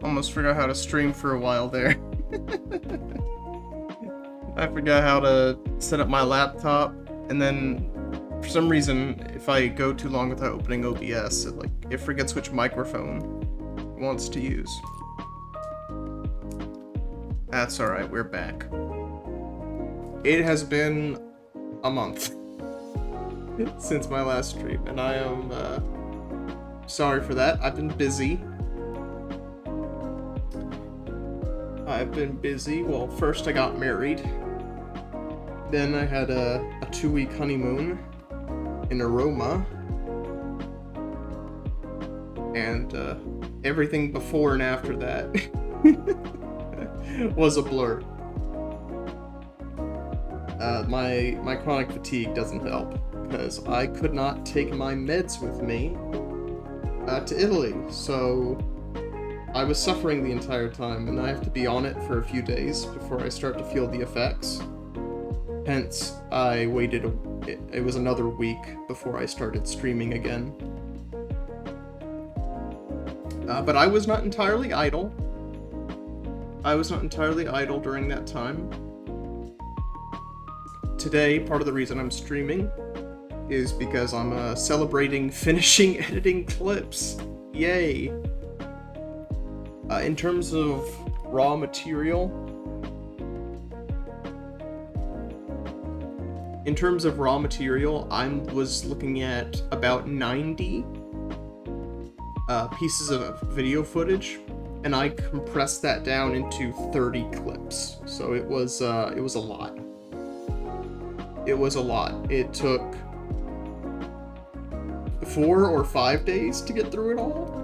almost forgot how to stream for a while there. I forgot how to set up my laptop, and then for some reason, if I go too long without opening OBS, it forgets which microphone it wants to use. That's alright, we're back. It has been a month since my last stream, and I am sorry for that. I've been busy. Well, first I got married. Then I had a 2-week honeymoon in Aroma. And everything before and after that was a blur. My chronic fatigue doesn't help, because I could not take my meds with me to Italy, so I was suffering the entire time, and I have to be on it for a few days before I start to feel the effects. Hence, I waited it was another week before I started streaming again. But I was not entirely idle. During that time. Today, part of the reason I'm streaming is because I'm celebrating finishing editing clips. Yay! In terms of raw material, I was looking at about 90 pieces of video footage, and I compressed that down into 30 clips. So it was a lot. It took 4 or 5 days to get through it all.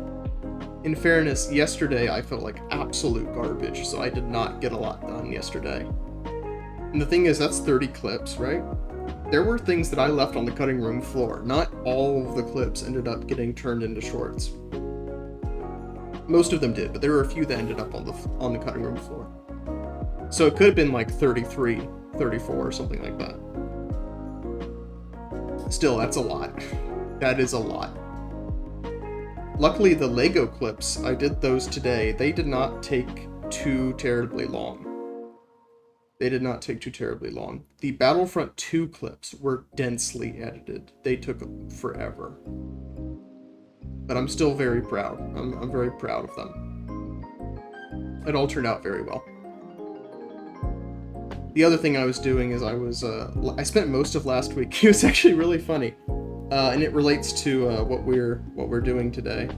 In fairness, yesterday I felt like absolute garbage, so I did not get a lot done yesterday. And the thing is, that's 30 clips, right? There were things that I left on the cutting room floor. Not all of the clips ended up getting turned into shorts. Most of them did, but there were a few that ended up on the cutting room floor. So it could have been like 33, 34, or something like that. Still, that's a lot. That is a lot. Luckily, the Lego clips, I did those today. They did not take too terribly long. The Battlefront 2 clips were densely edited. They took forever. But I'm still very proud. I'm very proud of them. It all turned out very well. The other thing I was doing is I spent most of last week. It was actually really funny. And it relates to what we're doing today.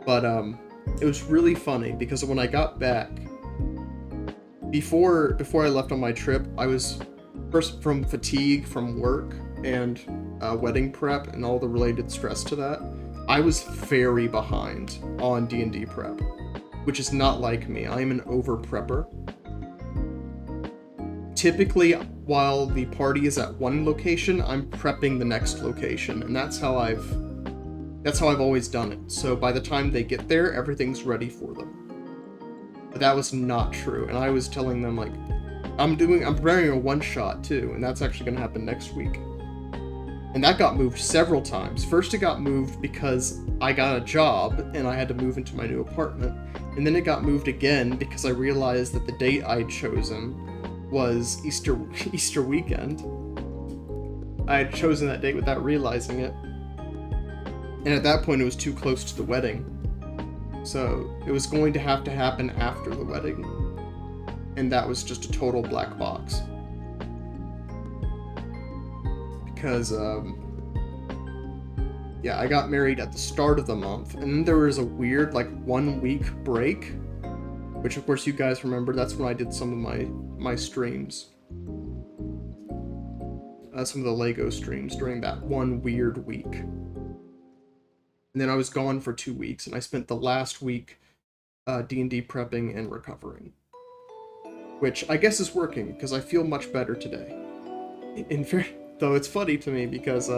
But it was really funny because when I got back, before I left on my trip, I was first from fatigue from work and wedding prep and all the related stress to that. I was very behind on D&D prep, which is not like me. I am an over-prepper. Typically, while the party is at one location, I'm prepping the next location, and that's how I've always done it. So by the time they get there, everything's ready for them. But that was not true, and I was telling them, like, I'm preparing a one-shot too, and that's actually going to happen next week. And that got moved several times. First it got moved because I got a job and I had to move into my new apartment, and then it got moved again because I realized that the date I'd chosen was Easter weekend. I had chosen that date without realizing it. And at that point it was too close to the wedding. So it was going to have to happen after the wedding. And that was just a total black box. Because, yeah, I got married at the start of the month, and then there was a weird, 1 week break, which of course you guys remember, that's when I did some of my streams. Some of the Lego streams during that one weird week. And then I was gone for 2 weeks, and I spent the last week D&D prepping and recovering. Which I guess is working, because I feel much better today. Though it's funny to me, because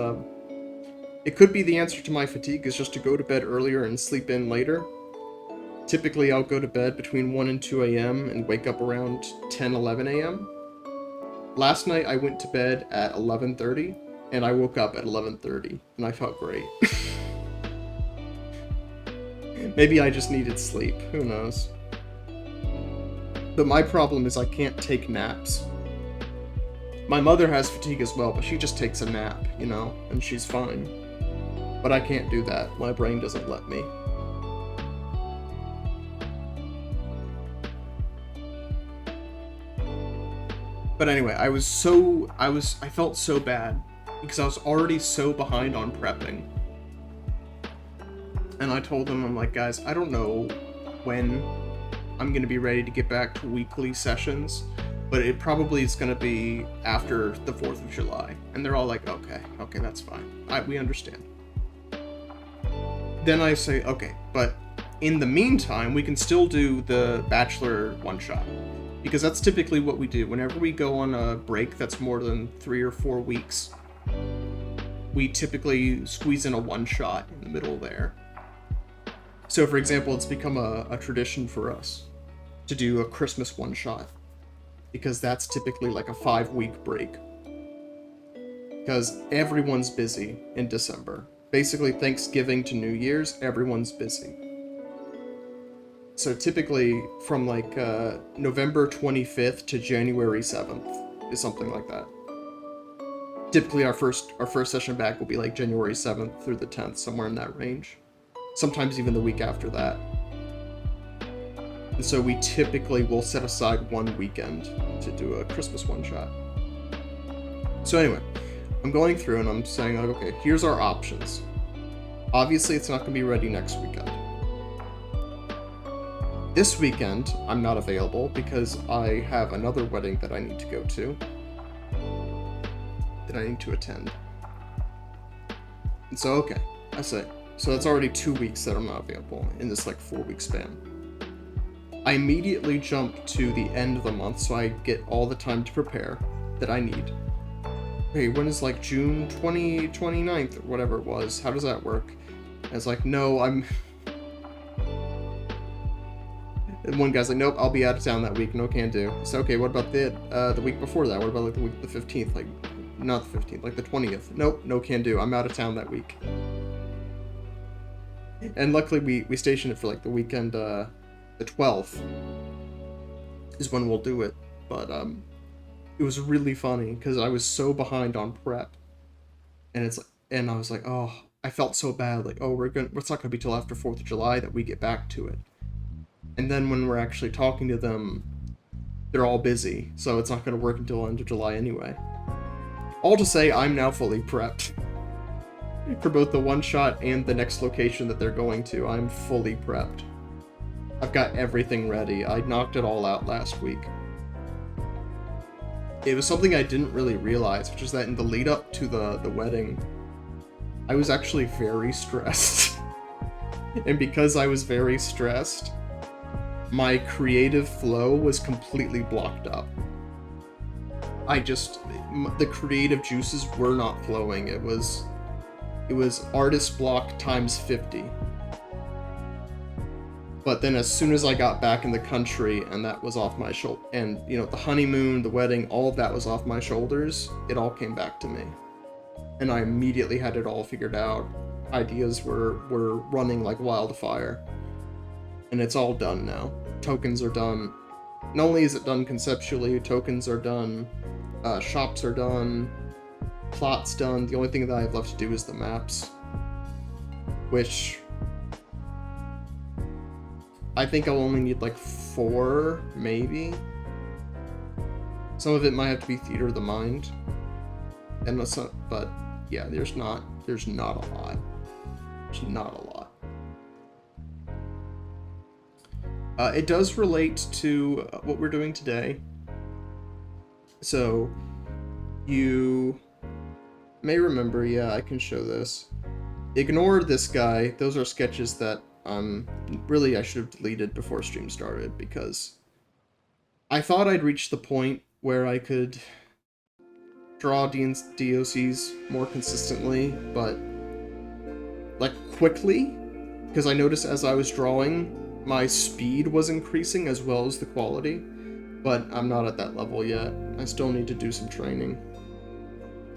it could be the answer to my fatigue is just to go to bed earlier and sleep in later. Typically I'll go to bed between 1 and 2 a.m. and wake up around 10, 11 a.m. Last night I went to bed at 11:30, and I woke up at 11:30, and I felt great. Maybe I just needed sleep. Who knows? But my problem is I can't take naps. My mother has fatigue as well, but she just takes a nap, you know, and she's fine. But I can't do that. My brain doesn't let me. But anyway, I felt so bad because I was already so behind on prepping. And I told them, I'm like, guys, I don't know when I'm going to be ready to get back to weekly sessions, but it probably is going to be after the 4th of July. And they're all like, okay, that's fine. We understand. Then I say, okay, but in the meantime, we can still do the Bachelor one-shot. Because that's typically what we do. Whenever we go on a break that's more than 3 or 4 weeks, we typically squeeze in a one-shot in the middle there. So, for example, it's become a tradition for us to do a Christmas one-shot. Because that's typically like a 5-week break. Because everyone's busy in December. Basically, Thanksgiving to New Year's, everyone's busy. So typically from like November 25th to January 7th is something like that. Typically our first session back will be like January 7th through the 10th, somewhere in that range. Sometimes even the week after that. And so we typically will set aside one weekend to do a Christmas one-shot. So anyway, I'm going through and I'm saying, like, okay, here's our options. Obviously it's not going to be ready next weekend. This weekend, I'm not available because I have another wedding that I need to go to. That I need to attend. And so, okay, I say. So that's already 2 weeks that I'm not available in this like 4-week span. I immediately jump to the end of the month so I get all the time to prepare that I need. Okay, when is like June 29th or whatever it was? How does that work? And it's like, no, I'm... And one guy's like, nope, I'll be out of town that week, no can do. So, okay, what about the week before that? What about like the week the 15th? Like, not the 15th, like the 20th. Nope, no can do, I'm out of town that week. And luckily we stationed it for like the weekend, the 12th is when we'll do it. But it was really funny because I was so behind on prep. And I was like, oh, I felt so bad, like, oh, it's not gonna be till after 4th of July that we get back to it. And then when we're actually talking to them, they're all busy, so it's not going to work until end of July anyway. All to say, I'm now fully prepped. For both the one-shot and the next location that they're going to, I'm fully prepped. I've got everything ready. I knocked it all out last week. It was something I didn't really realize, which is that in the lead-up to the wedding, I was actually very stressed. And because I was very stressed, my creative flow was completely blocked up. The creative juices were not flowing. It was artist block times 50. But then as soon as I got back in the country and that was off my shoulder, and you know, the honeymoon, the wedding, all of that was off my shoulders, it all came back to me. And I immediately had it all figured out. Ideas were running like wildfire. And it's all done now. Tokens are done. Not only is it done conceptually, tokens are done, shops are done, plot's done. The only thing that I have left to do is the maps. Which I think I'll only need like 4, maybe. Some of it might have to be theater of the mind. And but yeah, there's not a lot. There's not a lot. It does relate to what we're doing today. So, you may remember, yeah, I can show this. Ignore this guy. Those are sketches that really I should have deleted before stream started, because I thought I'd reached the point where I could draw DOCs more consistently, but like quickly, because I noticed as I was drawing, my speed was increasing as well as the quality, but I'm not at that level yet. I still need to do some training.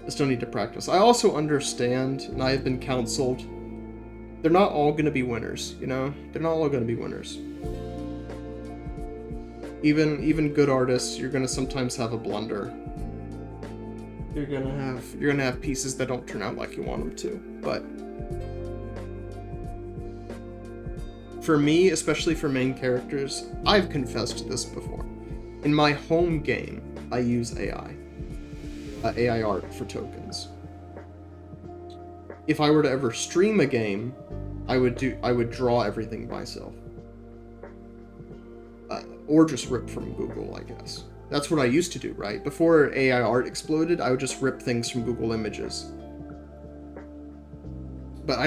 I still need to practice. I also understand, and I have been counseled they're not all going to be winners, you know? They're not all going to be winners. Even good artists, you're going to sometimes have a blunder. You're gonna have pieces that don't turn out like you want them to. But for me, especially for main characters, I've confessed this before. In my home game, I use AI art for tokens. If I were to ever stream a game, I would draw everything myself, or just rip from Google, I guess. That's what I used to do, right? Before AI art exploded, I would just rip things from Google Images. But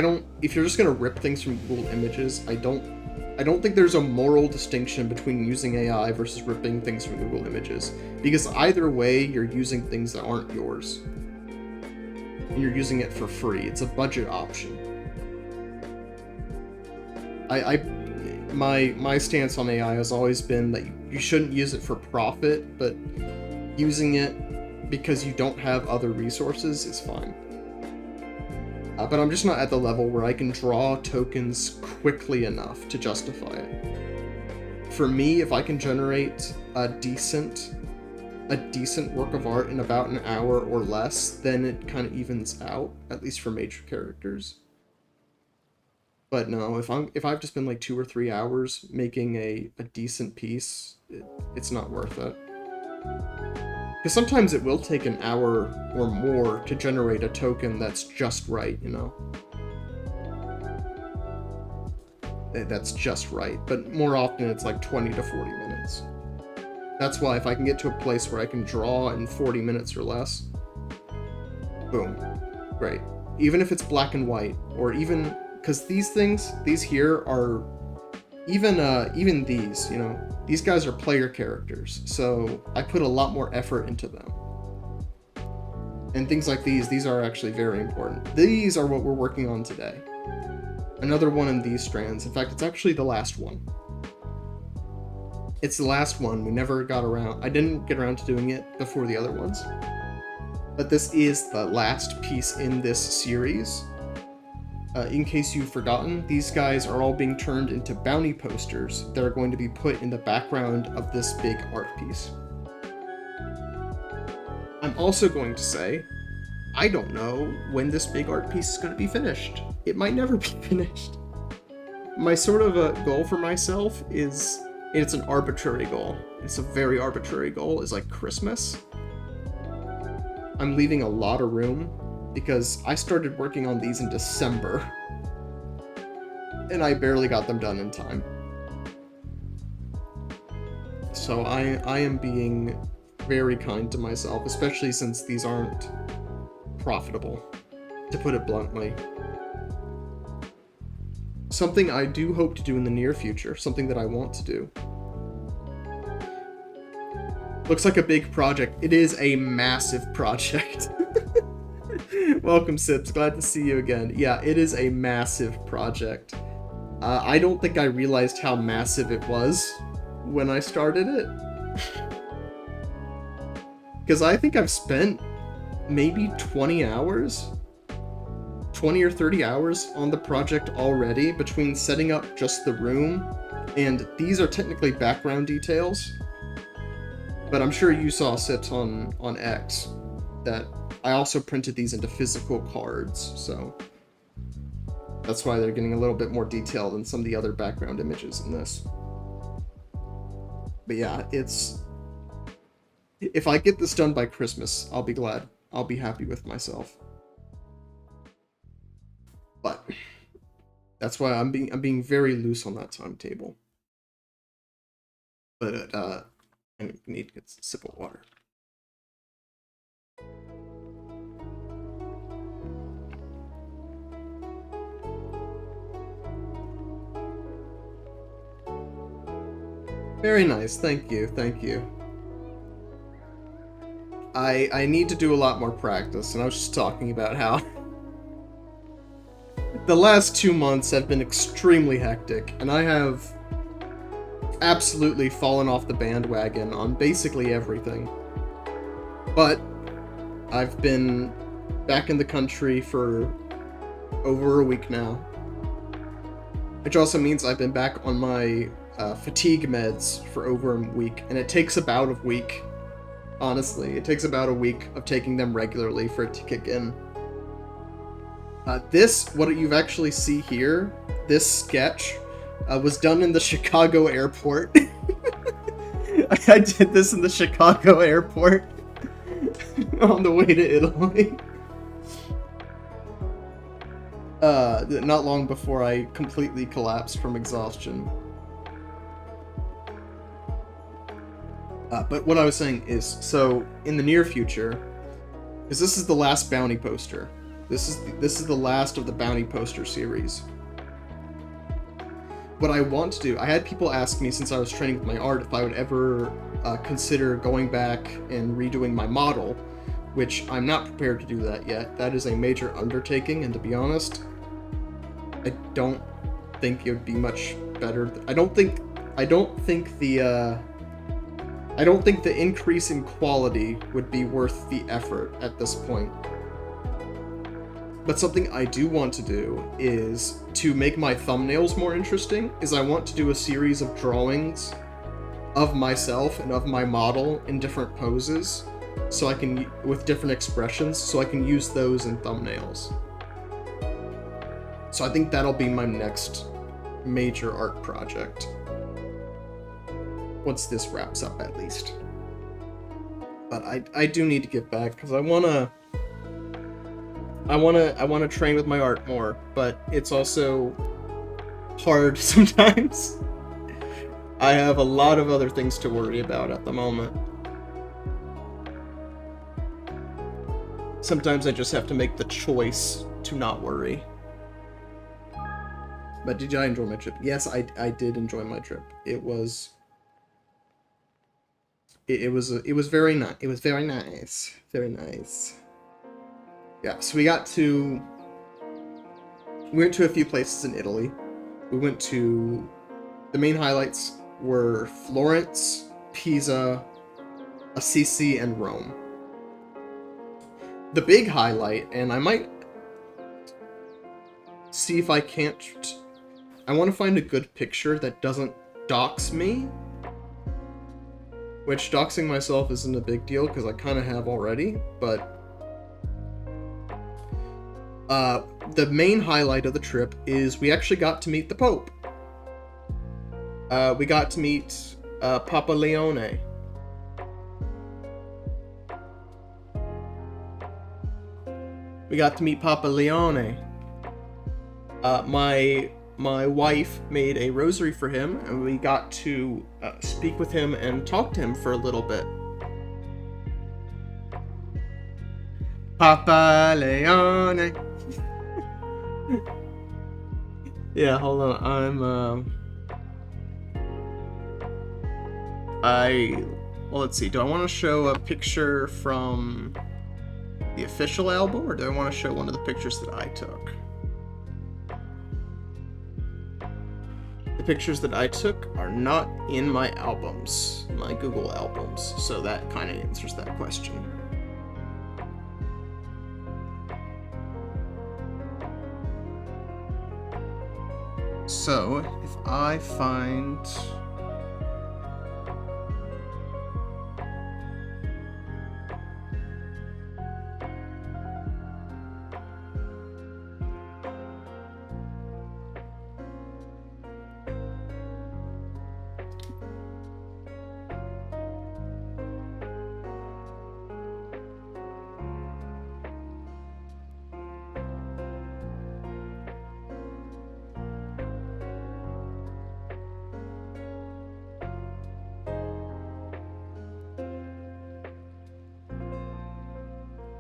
if you're just gonna rip things from Google Images, I don't think there's a moral distinction between using AI versus ripping things from Google Images. Because either way, you're using things that aren't yours. And you're using it for free. It's a budget option. My stance on AI has always been that you shouldn't use it for profit, but using it because you don't have other resources is fine. But I'm just not at the level where I can draw tokens quickly enough to justify it. For me, if I can generate a decent work of art in about an hour or less, then it kind of evens out, at least for major characters. But no, if I've just been like 2 or 3 hours making a decent piece, it's not worth it. Because sometimes it will take an hour or more to generate a token that's just right, you know? That's just right, but more often it's like 20 to 40 minutes. That's why if I can get to a place where I can draw in 40 minutes or less, boom, great. Even if it's black and white, or even, because these here are, even these, you know, these guys are player characters, so I put a lot more effort into them. And things like these are actually very important. These are what we're working on today. Another one in these strands. In fact, it's actually the last one. It's the last one. We never got around. I didn't get around to doing it before the other ones. But this is the last piece in this series. In case you've forgotten, these guys are all being turned into bounty posters that are going to be put in the background of this big art piece. I'm also going to say, I don't know when this big art piece is going to be finished. It might never be finished. My sort of a goal for myself is, it's an arbitrary goal. It's a very arbitrary goal, is like Christmas. I'm leaving a lot of room because I started working on these in December, and I barely got them done in time. So I am being very kind to myself, especially since these aren't profitable, to put it bluntly. Something I do hope to do in the near future, something that I want to do. Looks like a big project. It is a massive project. Welcome, Sips. Glad to see you again. Yeah, it is a massive project. I don't think I realized how massive it was when I started it. Because I think I've spent maybe 20 hours, 20 or 30 hours on the project already, between setting up just the room, and these are technically background details. But I'm sure you saw, Sips, on X, that I also printed these into physical cards, so that's why they're getting a little bit more detail than some of the other background images in this. But yeah, if I get this done by Christmas, I'll be glad. I'll be happy with myself. But that's why I'm being very loose on that timetable. But I need to get a sip of water. Very nice, thank you, thank you. I need to do a lot more practice, and I was just talking about how the last 2 months have been extremely hectic, and I have absolutely fallen off the bandwagon on basically everything. But I've been back in the country for over a week now, which also means I've been back on my fatigue meds for over a week, and it takes about a week. Honestly, it takes about a week of taking them regularly for it to kick in. What you actually see here, this sketch, was done in the Chicago airport. I did this in the Chicago airport on the way to Italy. Not long before I completely collapsed from exhaustion. But what I was saying is, so in the near future, because this is the last bounty poster. This is the last of the bounty poster series. What I want to do, I had people ask me since I was training with my art if I would ever consider going back and redoing my model, which I'm not prepared to do that yet. That is a major undertaking, and to be honest, I don't think it would be much better. I don't think the increase in quality would be worth the effort at this point. But something I do want to do is to make my thumbnails more interesting, is I want to do a series of drawings of myself and of my model in different poses, so I can, with different expressions, so I can use those in thumbnails. So I think that'll be my next major art project. Once this wraps up, at least. But I do need to get back, because I wanna train with my art more, but it's also hard sometimes. I have a lot of other things to worry about at the moment. Sometimes I just have to make the choice to not worry. But did I enjoy my trip? Yes, I did enjoy my trip. It was very nice. It was very nice. Very nice. Yeah, so we went to a few places in Italy. The main highlights were Florence, Pisa, Assisi, and Rome. The big highlight, and I might see if I can't... I want to find a good picture that doesn't dox me. Which, doxing myself isn't a big deal, because I kind of have already, but... the main highlight of the trip is we actually got to meet the Pope. We got to meet Papa Leone. We got to meet Papa Leone. My wife made a rosary for him, and we got to speak with him and talk to him for a little bit. Papa Leone. Yeah, hold on. Well, let's see. Do I want to show a picture from the official album, or do I want to show one of the pictures that I took? The pictures that I took are not in my albums, my Google albums, so that kind of answers that question. So, if I find...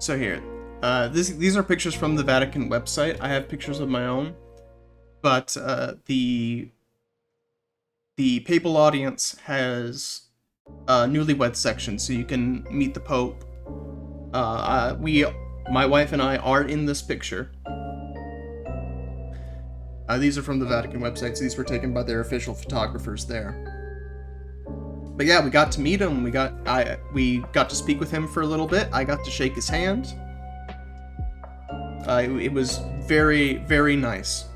So here, these are pictures from the Vatican website. I have pictures of my own, but the papal audience has a newlywed section, so you can meet the Pope. My wife and I are in this picture. These are from the Vatican websites. These were taken by their official photographers there. But yeah, we got to meet him. We got to speak with him for a little bit. I got to shake his hand. It was very, very nice.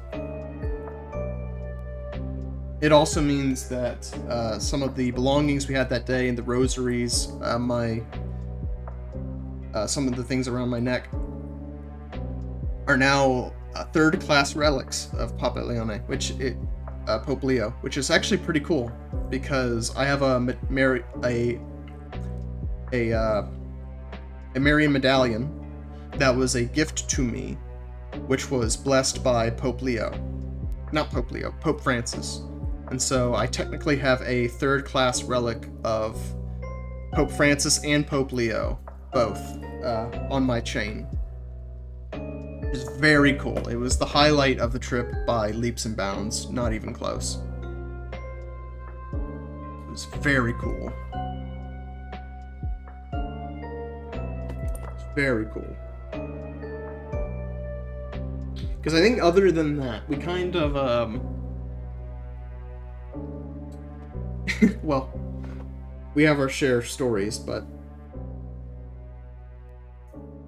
It also means that some of the belongings we had that day and the rosaries, some of the things around my neck, are now third-class relics of Papa Leone, Pope Leo, which is actually pretty cool because I have a Marian medallion that was a gift to me, which was blessed by Pope Francis. And so I technically have a third-class relic of Pope Francis and Pope Leo, both, on my chain. It was very cool. It was the highlight of the trip by leaps and bounds, not even close. It was very cool. Very cool. Because I think other than that, we kind of, well, we have our share of stories, but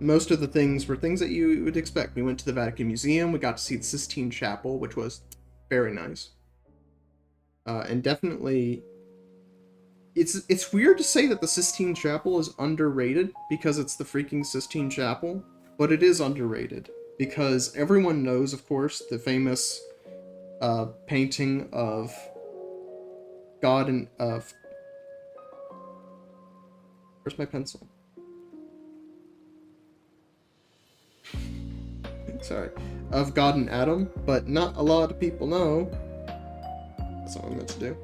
most of the things were things that you would expect. We went to the Vatican Museum, we got to see the Sistine Chapel, which was very nice. And definitely, it's weird to say that the Sistine Chapel is underrated because it's the freaking Sistine Chapel, but it is underrated because everyone knows, of course, the famous painting of God and of... Where's my pencil? Sorry. Of God and Adam, but not a lot of people know. That's what I meant to do.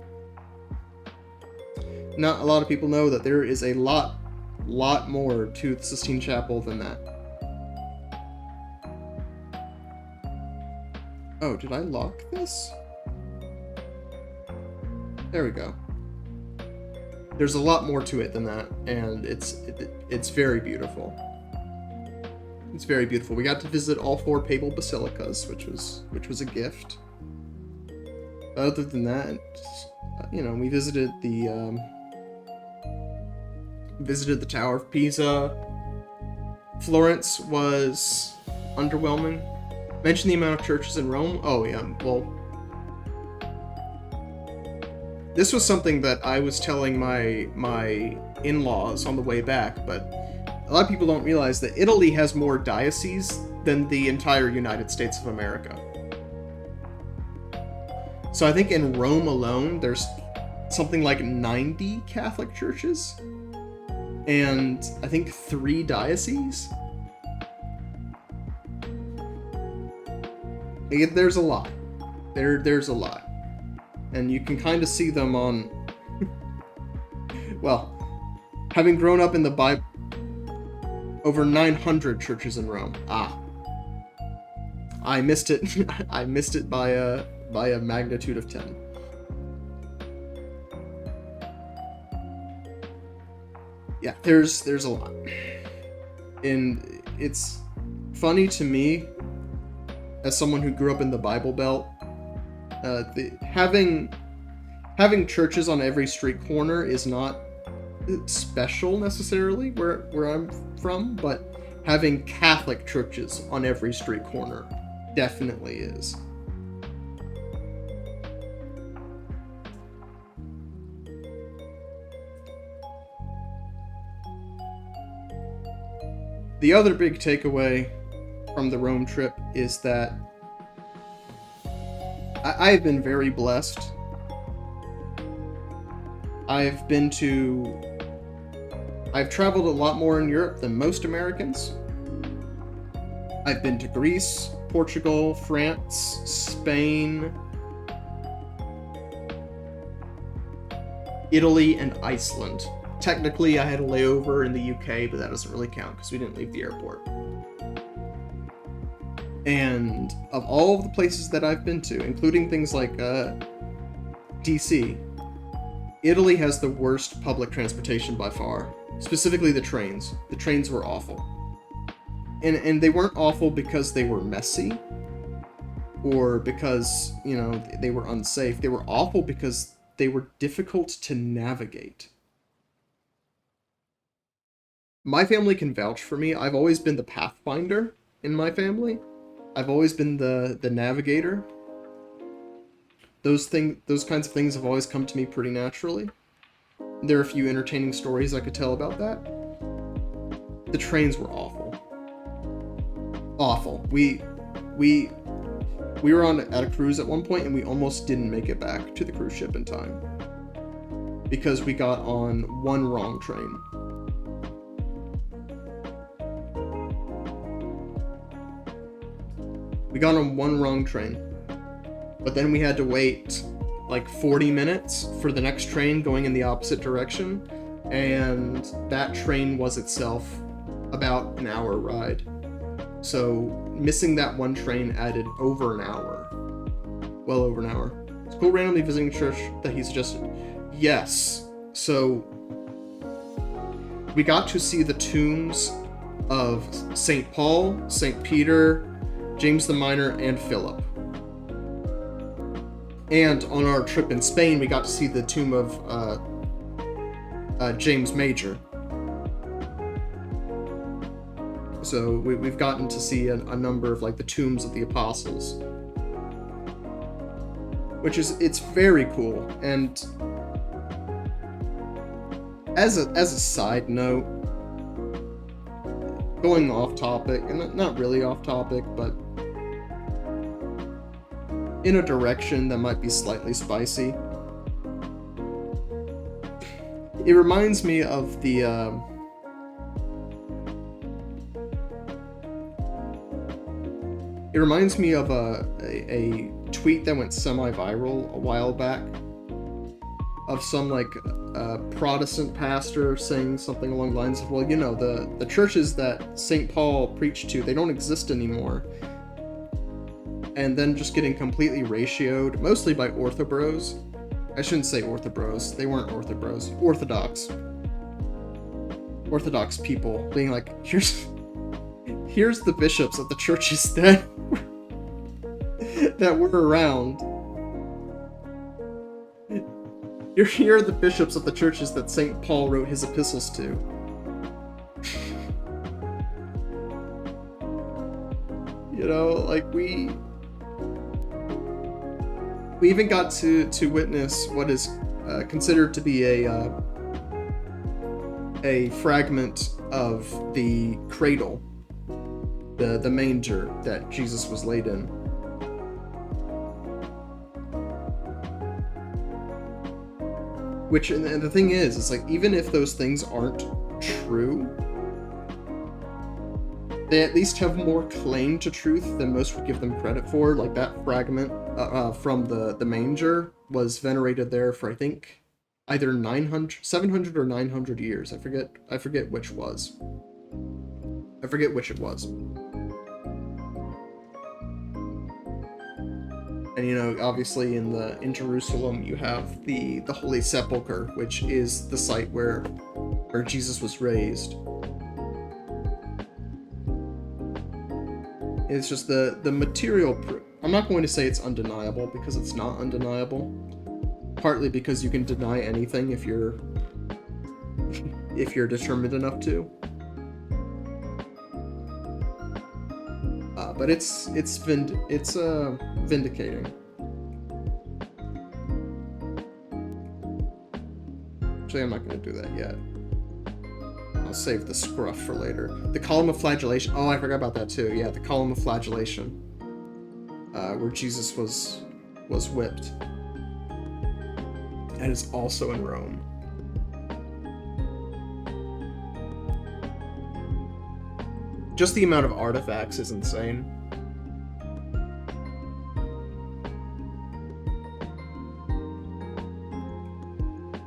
Not a lot of people know that there is a lot more to the Sistine Chapel than that. Oh, did I lock this? There we go. There's a lot more to it than that, and it's very beautiful. It's very beautiful. We got to visit all 4 papal basilicas, which was a gift. Other than that, we visited the Tower of Pisa. Florence was underwhelming. Mention the amount of churches in Rome. Oh yeah, well, this was something that I was telling my in-laws on the way back, but a lot of people don't realize that Italy has more dioceses than the entire United States of America. So I think in Rome alone, there's something like 90 Catholic churches, and I think 3 dioceses. There's a lot. There's a lot. And you can kind of see them on... well, having grown up in the Bible... Over 900 churches in Rome. I missed it. I missed it by a magnitude of 10. Yeah, there's a lot. And it's funny to me, as someone who grew up in the Bible Belt, having churches on every street corner is not special necessarily where I'm from, but having Catholic churches on every street corner definitely is. The other big takeaway from the Rome trip is that I've been very blessed. I've traveled a lot more in Europe than most Americans. I've been to Greece, Portugal, France, Spain, Italy, and Iceland. Technically, I had a layover in the UK, but that doesn't really count because we didn't leave the airport. And of all of the places that I've been to, including things like DC, Italy has the worst public transportation by far. Specifically the trains. The trains were awful. And they weren't awful because they were messy or because, they were unsafe. They were awful because they were difficult to navigate. My family can vouch for me. I've always been the pathfinder in my family. I've always been the navigator. those kinds of things have always come to me pretty naturally. There are a few entertaining stories I could tell about that. The trains were awful. Awful. We were at a cruise at one point, and we almost didn't make it back to the cruise ship in time because we got on one wrong train. We got on one wrong train, but then we had to wait like 40 minutes for the next train going in the opposite direction, and that train was itself about an hour ride. So missing that one train added over an hour. Well over an hour. School randomly visiting church that he suggested. Yes. So we got to see the tombs of St. Paul, St. Peter, James the Minor, and Philip. And on our trip in Spain, we got to see the tomb of James Major. So we've gotten to see a number of like the tombs of the apostles, which it's very cool. And as a side note, going off topic, and not really off topic, but in a direction that might be slightly spicy. It reminds me of the a tweet that went semi-viral a while back of some like Protestant pastor saying something along the lines of, well, you know, the churches that St. Paul preached to, they don't exist anymore. And then just getting completely ratioed, mostly by orthobros. I shouldn't say orthobros, they weren't orthobros. Orthodox people being like, here's the bishops of the churches that were around. Here are the bishops of the churches that St. Paul wrote his epistles to. You know, like we even got to witness what is considered to be a fragment of the cradle, the manger that Jesus was laid in. Which, and the thing is, it's like, even if those things aren't true, they at least have more claim to truth than most would give them credit for. Like that fragment from the manger was venerated there for, I think, either 700 or 900 years. I forget which was. I forget which it was. And you know, obviously in Jerusalem you have the Holy Sepulchre, which is the site where Jesus was raised. It's just the material I'm not going to say it's undeniable, because it's not undeniable. Partly because you can deny anything if you're determined enough to. But it's vindicating. Actually, I'm not going to do that yet. I'll save the scruff for later. The column of flagellation. Oh, I forgot about that too. Yeah, the column of flagellation, where Jesus was whipped. That is also in Rome. Just the amount of artifacts is insane.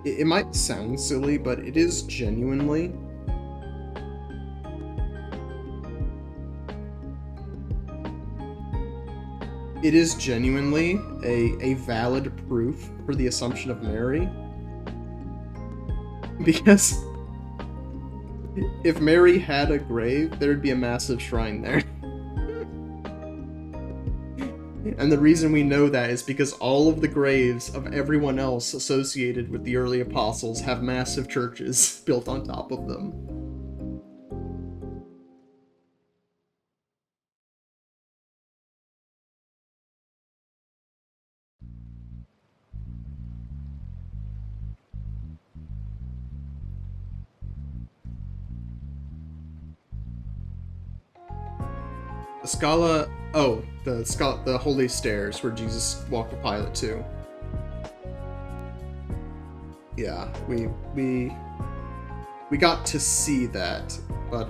It might sound silly, but it is genuinely a valid proof for the Assumption of Mary. Because if Mary had a grave, there would be a massive shrine there. And the reason we know that is because all of the graves of everyone else associated with the early apostles have massive churches built on top of them. Scala. Oh, the holy stairs where Jesus walked the Pilate to. Yeah, we got to see that, but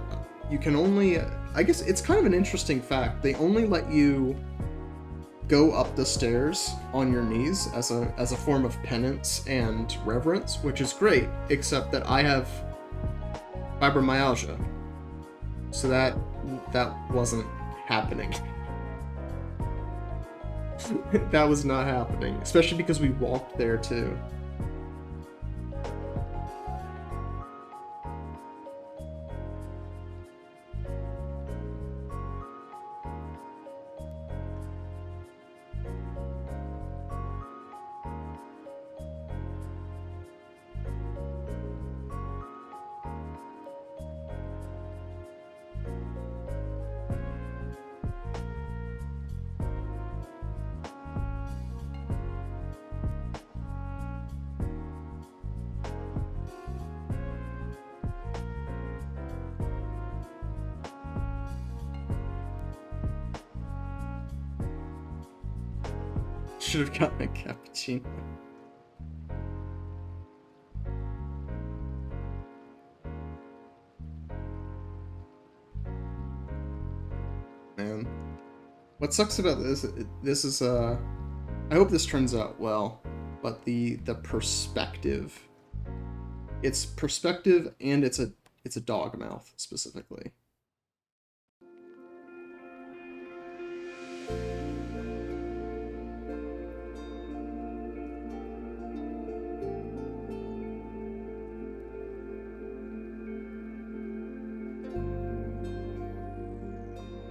you can only. I guess it's kind of an interesting fact. They only let you go up the stairs on your knees as a form of penance and reverence, which is great, except that I have fibromyalgia, so that wasn't happening. That was not happening, especially because we walked there too. Should have gotten a cappuccino. Man, what sucks about this is I hope this turns out well, but the perspective, it's perspective and it's a dog mouth specifically.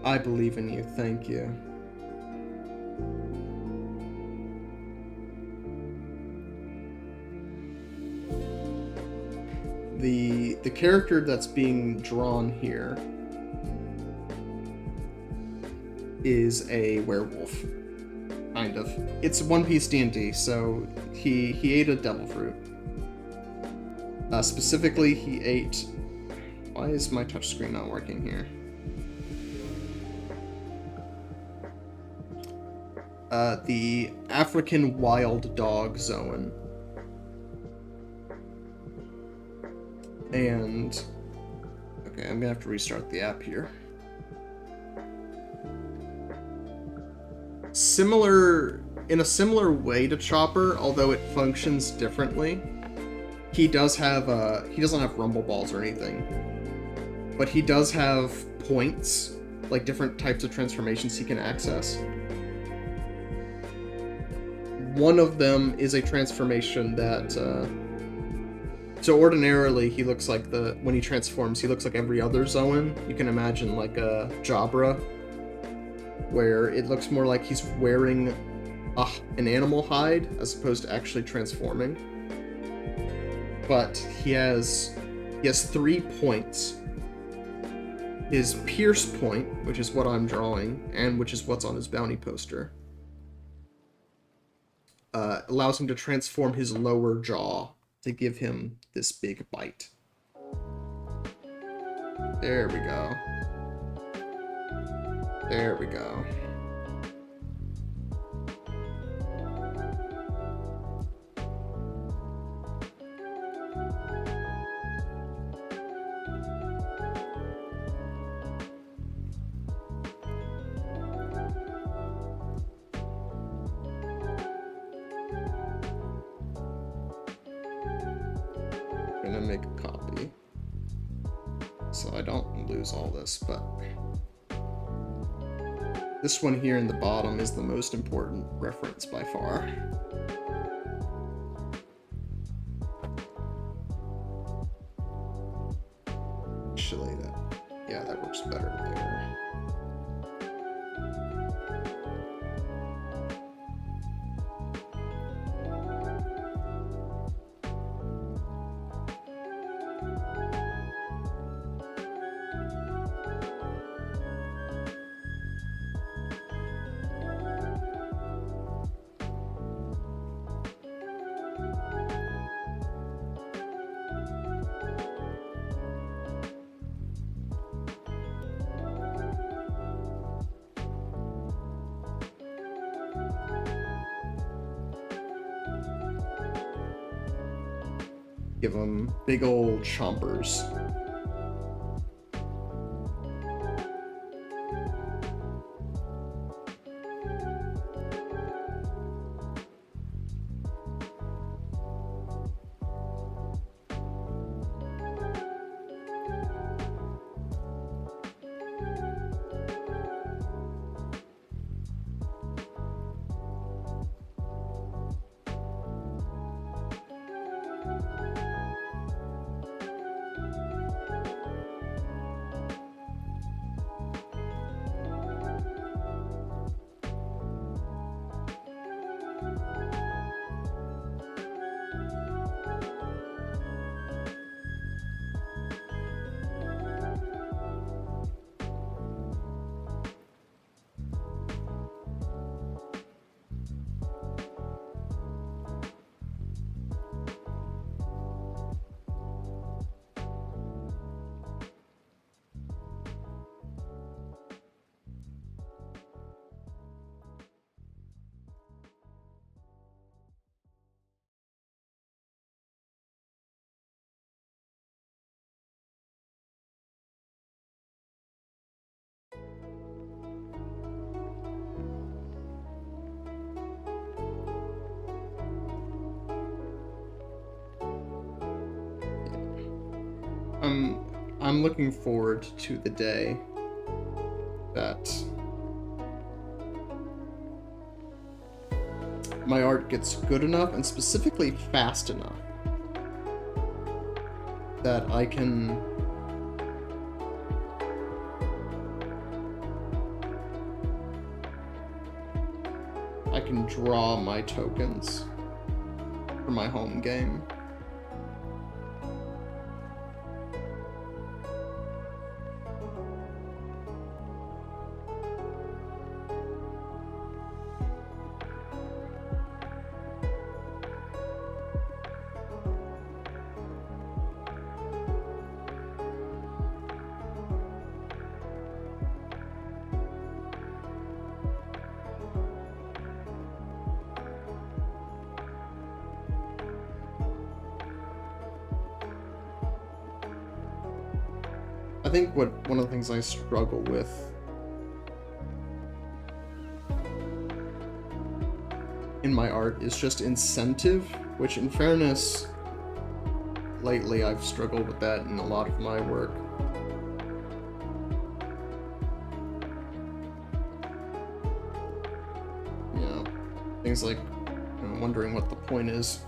I believe in you, thank you. The character that's being drawn here is a werewolf, kind of. It's One Piece D&D, so he ate a devil fruit. Specifically, he ate. Why is my touchscreen not working here? The African wild dog Zoan. And okay, I'm gonna have to restart the app here. In a similar way to Chopper, although it functions differently. He doesn't have rumble balls or anything, but he does have points, like different types of transformations he can access. One of them is a transformation that, so ordinarily he looks like when he transforms, he looks like every other Zoan. You can imagine like a Jabra, where it looks more like he's wearing an animal hide as opposed to actually transforming. But he has 3 points. His Pierce point, which is what I'm drawing, and which is what's on his bounty poster, allows him to transform his lower jaw to give him this big bite. There we go. There we go. I'm gonna make a copy so I don't lose all this, but this one here in the bottom is the most important reference by far. Actually, that works better there. Give them big old chompers. I'm looking forward to the day that my art gets good enough, and specifically fast enough, that I can draw my tokens for my home game. I think one of the things I struggle with in my art is just incentive, which in fairness, lately I've struggled with that in a lot of my work. You know, things like wondering what the point is.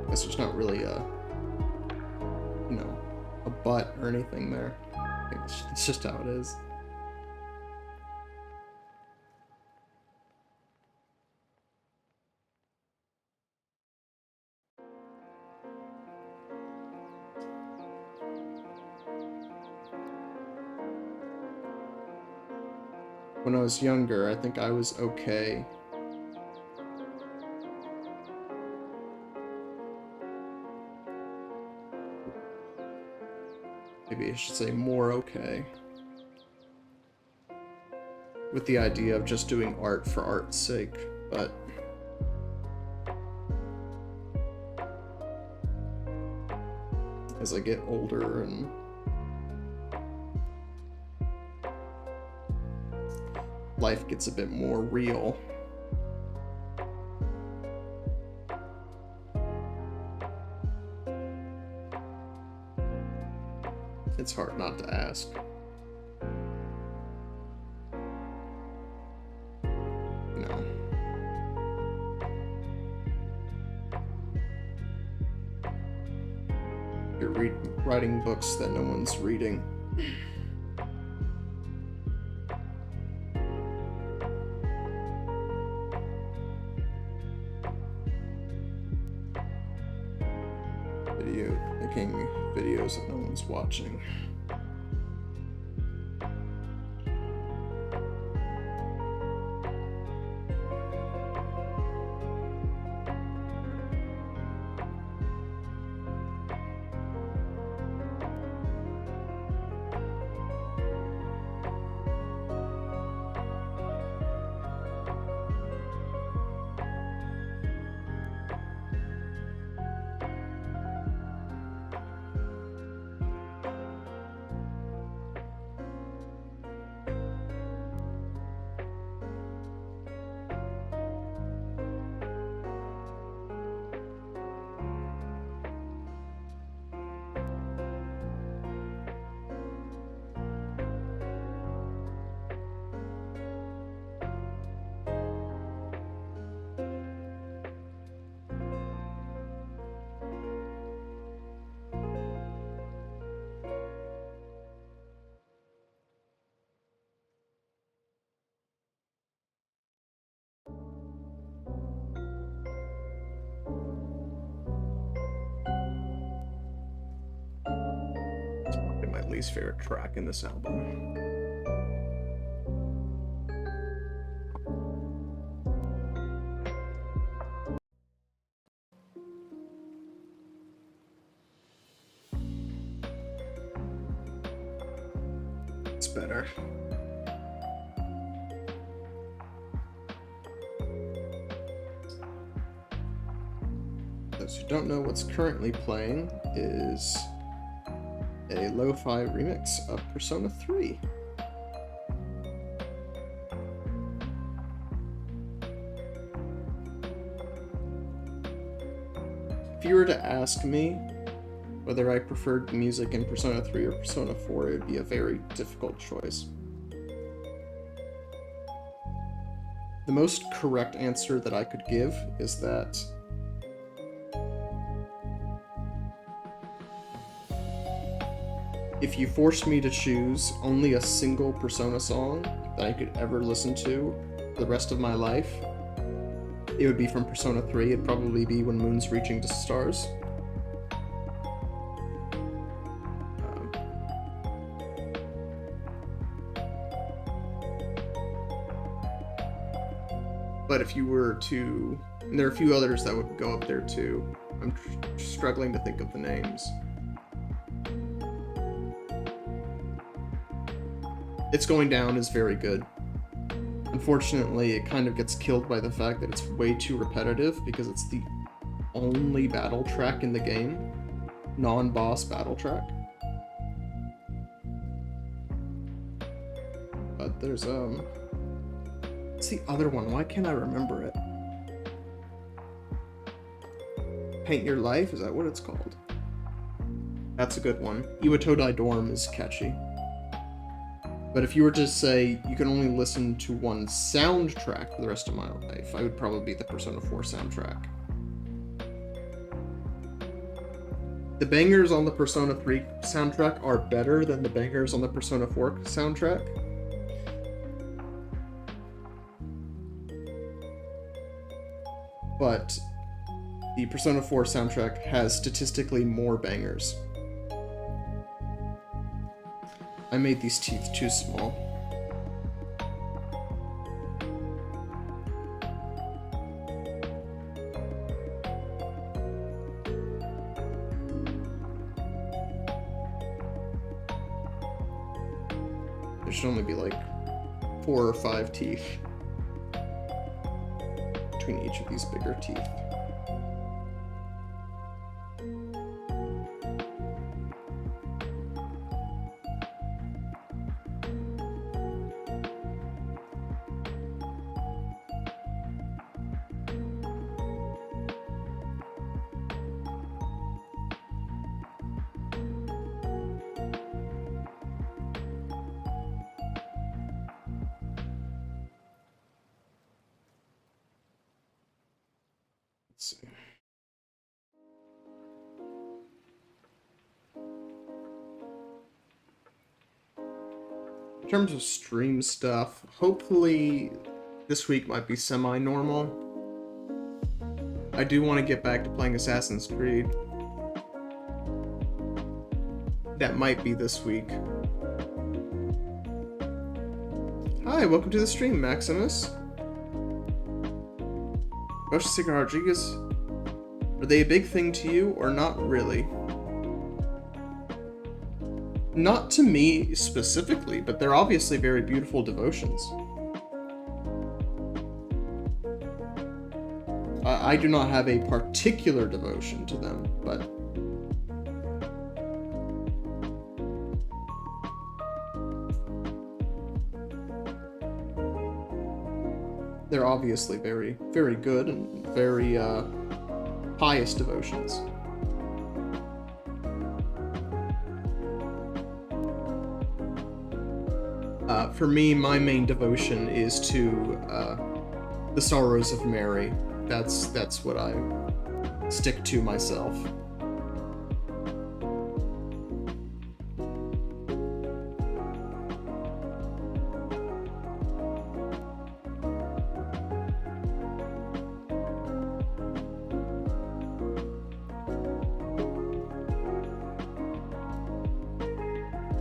I guess there's not really a, a butt or anything there. I think it's just how it is. When I was younger, I think I was okay. Maybe I should say more okay. With the idea of just doing art for art's sake, but as I get older and life gets a bit more real, it's hard not to ask. know. You're writing books that no one's reading. Making videos that no one's watching. My least favorite track in this album. It's better. Those who don't know, what's currently playing is a lo-fi remix of Persona 3. If you were to ask me whether I preferred the music in Persona 3 or Persona 4, it would be a very difficult choice. The most correct answer that I could give is that if you forced me to choose only a single Persona song that I could ever listen to for the rest of my life, it would be from Persona 3. It'd probably be When Moon's Reaching to Stars. But if you were to... And there are a few others that would go up there too. I'm struggling to think of the names. It's Going Down is very good. Unfortunately, it kind of gets killed by the fact that it's way too repetitive because it's the only battle track in the game. Non-boss battle track. But there's, what's the other one? Why can't I remember it? Paint Your Life? Is that what it's called? That's a good one. Iwatodai Dorm is catchy. But if you were to say you can only listen to one soundtrack for the rest of my life, I would probably be the Persona 4 soundtrack. The bangers on the Persona 3 soundtrack are better than the bangers on the Persona 4 soundtrack. But the Persona 4 soundtrack has statistically more bangers. I made these teeth too small. There should only be like 4 or 5 teeth between each of these bigger teeth. Let's see. In terms of stream stuff, hopefully this week might be semi-normal. I do want to get back to playing Assassin's Creed. That might be this week. Hi, welcome to the stream, Maximus. Ghost of Sacred Heart Rodriguez, are they a big thing to you, or not really? Not to me specifically, but they're obviously very beautiful devotions. I do not have a particular devotion to them, but they're obviously very, very good and very pious devotions. For me, my main devotion is to the Sorrows of Mary. That's what I stick to myself.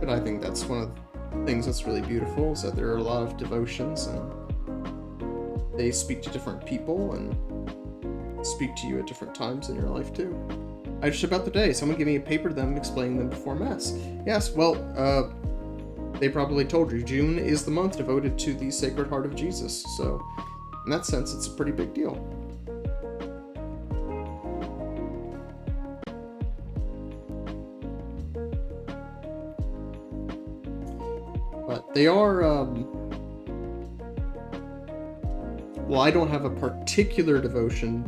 But I think that's one of the things that's really beautiful, is that there are a lot of devotions and they speak to different people and speak to you at different times in your life too. I just about the day. Someone gave me a paper to them explaining them before Mass. Yes, well, they probably told you June is the month devoted to the Sacred Heart of Jesus, so in that sense it's a pretty big deal. But they are, well, I don't have a particular devotion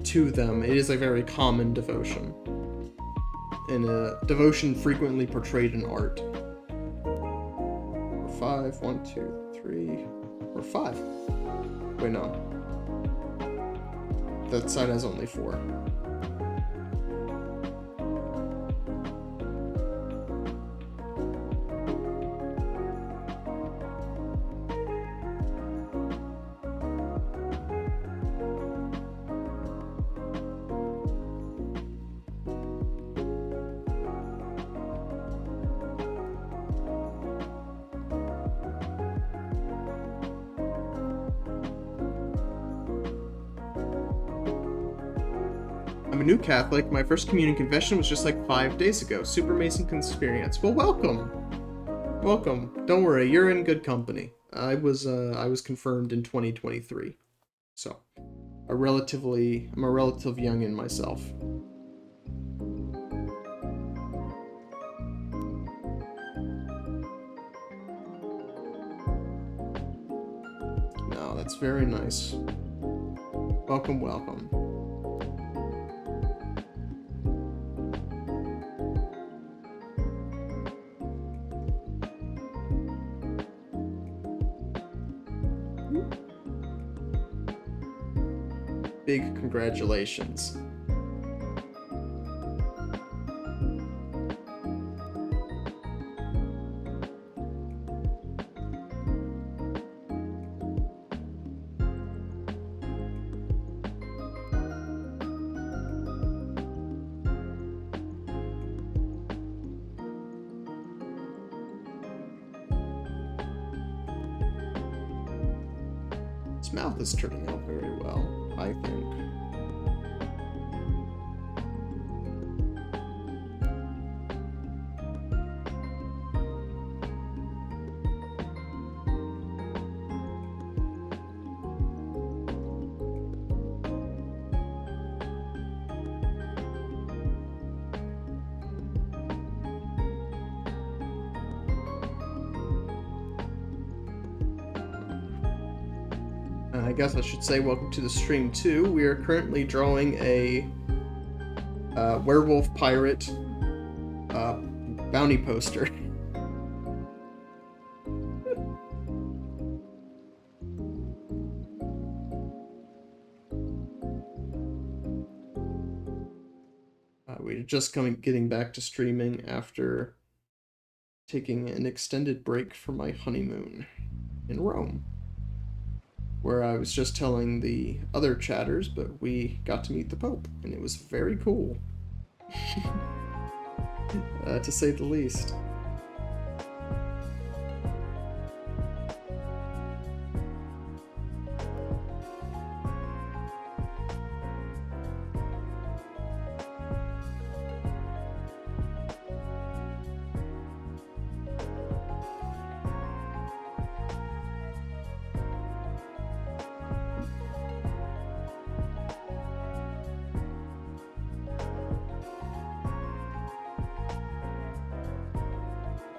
to them. It is a very common devotion, and a devotion frequently portrayed in art. 5, 1, 2, 3, or 5. Wait, no. That side has only 4. I'm a new Catholic. My first communion confession was just like 5 days ago. Super amazing experience. Well, welcome. Welcome. Don't worry, you're in good company. I was confirmed in 2023. So, I'm a relative youngin' myself. No, that's very nice. Welcome, welcome. Big congratulations. His mouth is turning out very well, I think. I guess I should say welcome to the stream too. We are currently drawing a werewolf pirate bounty poster. we're just getting back to streaming after taking an extended break from my honeymoon in Rome, where I was just telling the other chatters, but we got to meet the Pope, and it was very cool, to say the least.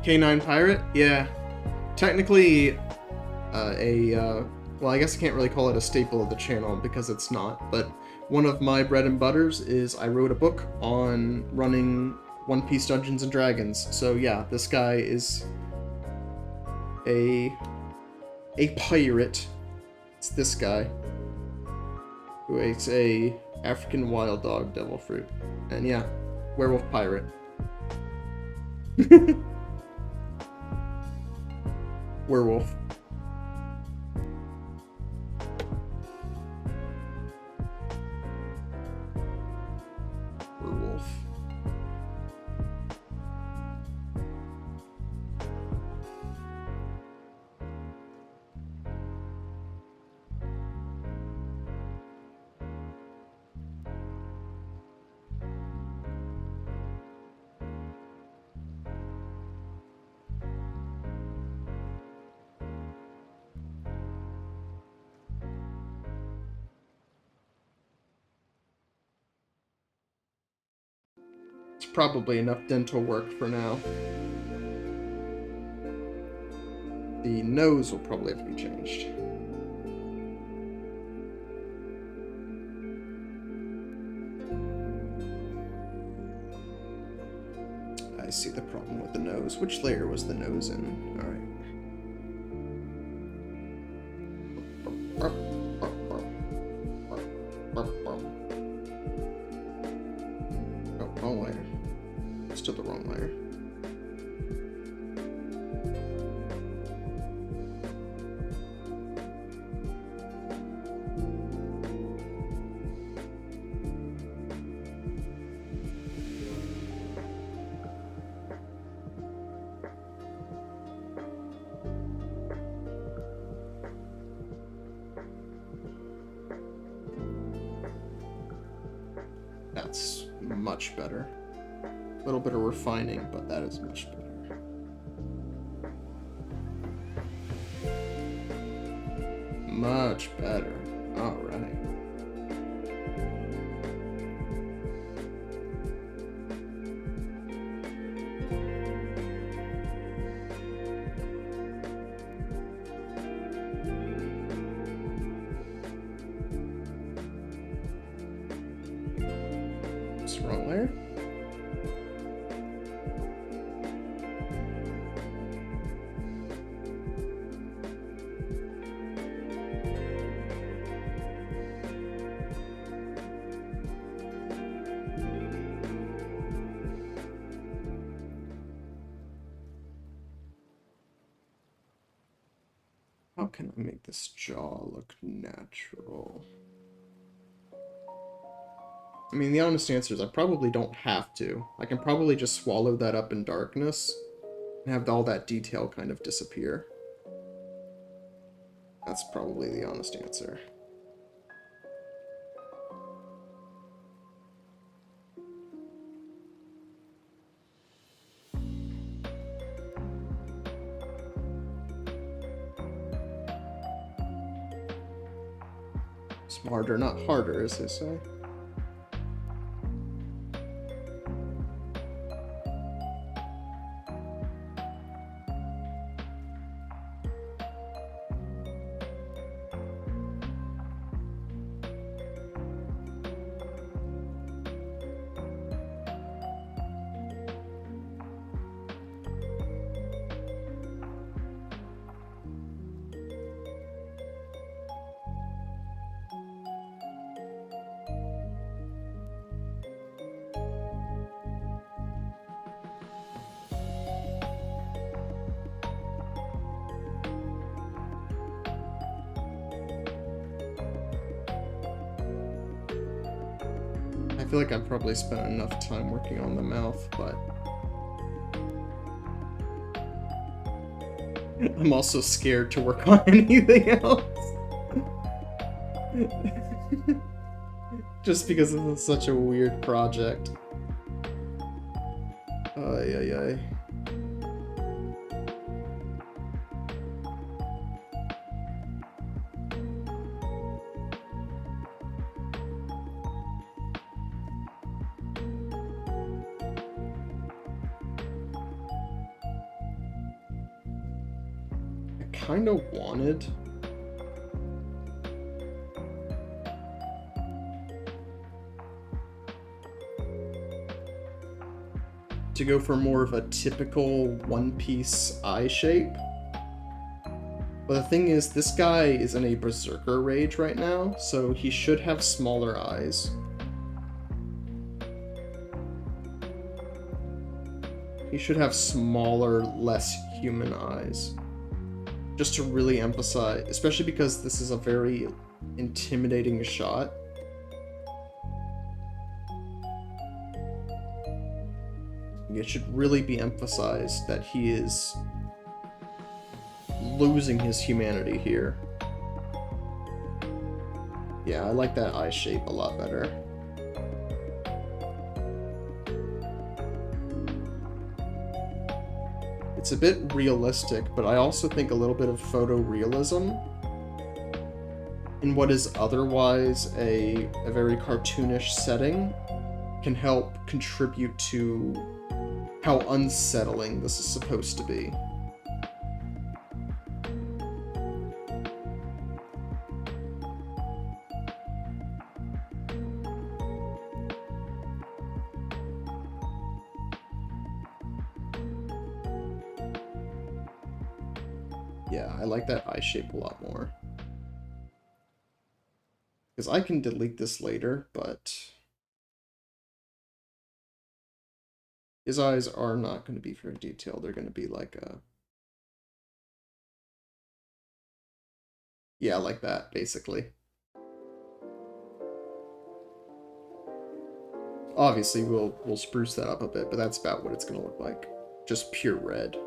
K9 Pirate? Yeah. Technically, well, I guess I can't really call it a staple of the channel because it's not, but one of my bread and butters is I wrote a book on running One Piece Dungeons and Dragons. So yeah, this guy is a pirate. It's this guy who ate a African wild dog devil fruit. And yeah, werewolf pirate. Werewolf. Werewolf. It's probably enough dental work for now. The nose will probably have to be changed. I see the problem with the nose. Which layer was the nose in? Alright. Oh, wrong layer. Still the wrong layer. That's much better. A little bit of refining, but that is much better. Much better. Alright. Wrong layer. How can I make this jaw look natural? I mean, the honest answer is I probably don't have to. I can probably just swallow that up in darkness and have all that detail kind of disappear. That's probably the honest answer. Smarter, not harder, as they say. feel like I've probably spent enough time working on the mouth, but I'm also scared to work on anything else. Just because this is such a weird project. Ay, ay, ay. Kind of wanted to go for more of a typical One Piece eye shape. But the thing is, this guy is in a berserker rage right now, so he should have smaller eyes. He should have smaller, less human eyes. Just to really emphasize, especially because this is a very intimidating shot. It should really be emphasized that he is losing his humanity here. Yeah, I like that eye shape a lot better. It's a bit realistic, but I also think a little bit of photorealism in what is otherwise a very cartoonish setting can help contribute to how unsettling this is supposed to be. Yeah, I like that eye shape a lot more. Because I can delete this later, but his eyes are not going to be very detailed. They're going to be like a... Yeah, like that, basically. Obviously, we'll spruce that up a bit, but that's about what it's going to look like. Just pure red.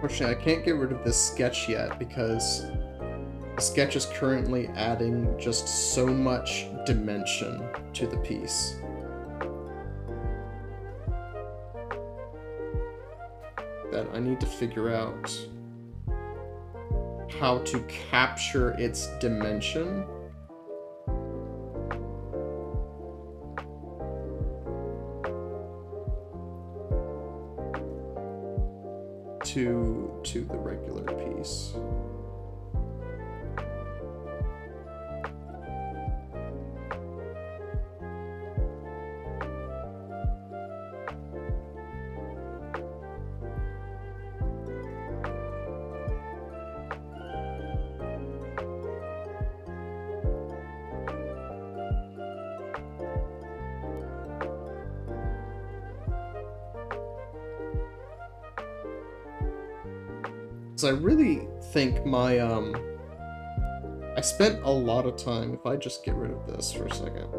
Unfortunately, I can't get rid of this sketch yet because the sketch is currently adding just so much dimension to the piece. That I need to figure out how to capture its dimension to the regular piece. I really think my, I spent a lot of time, if I just get rid of this for a second.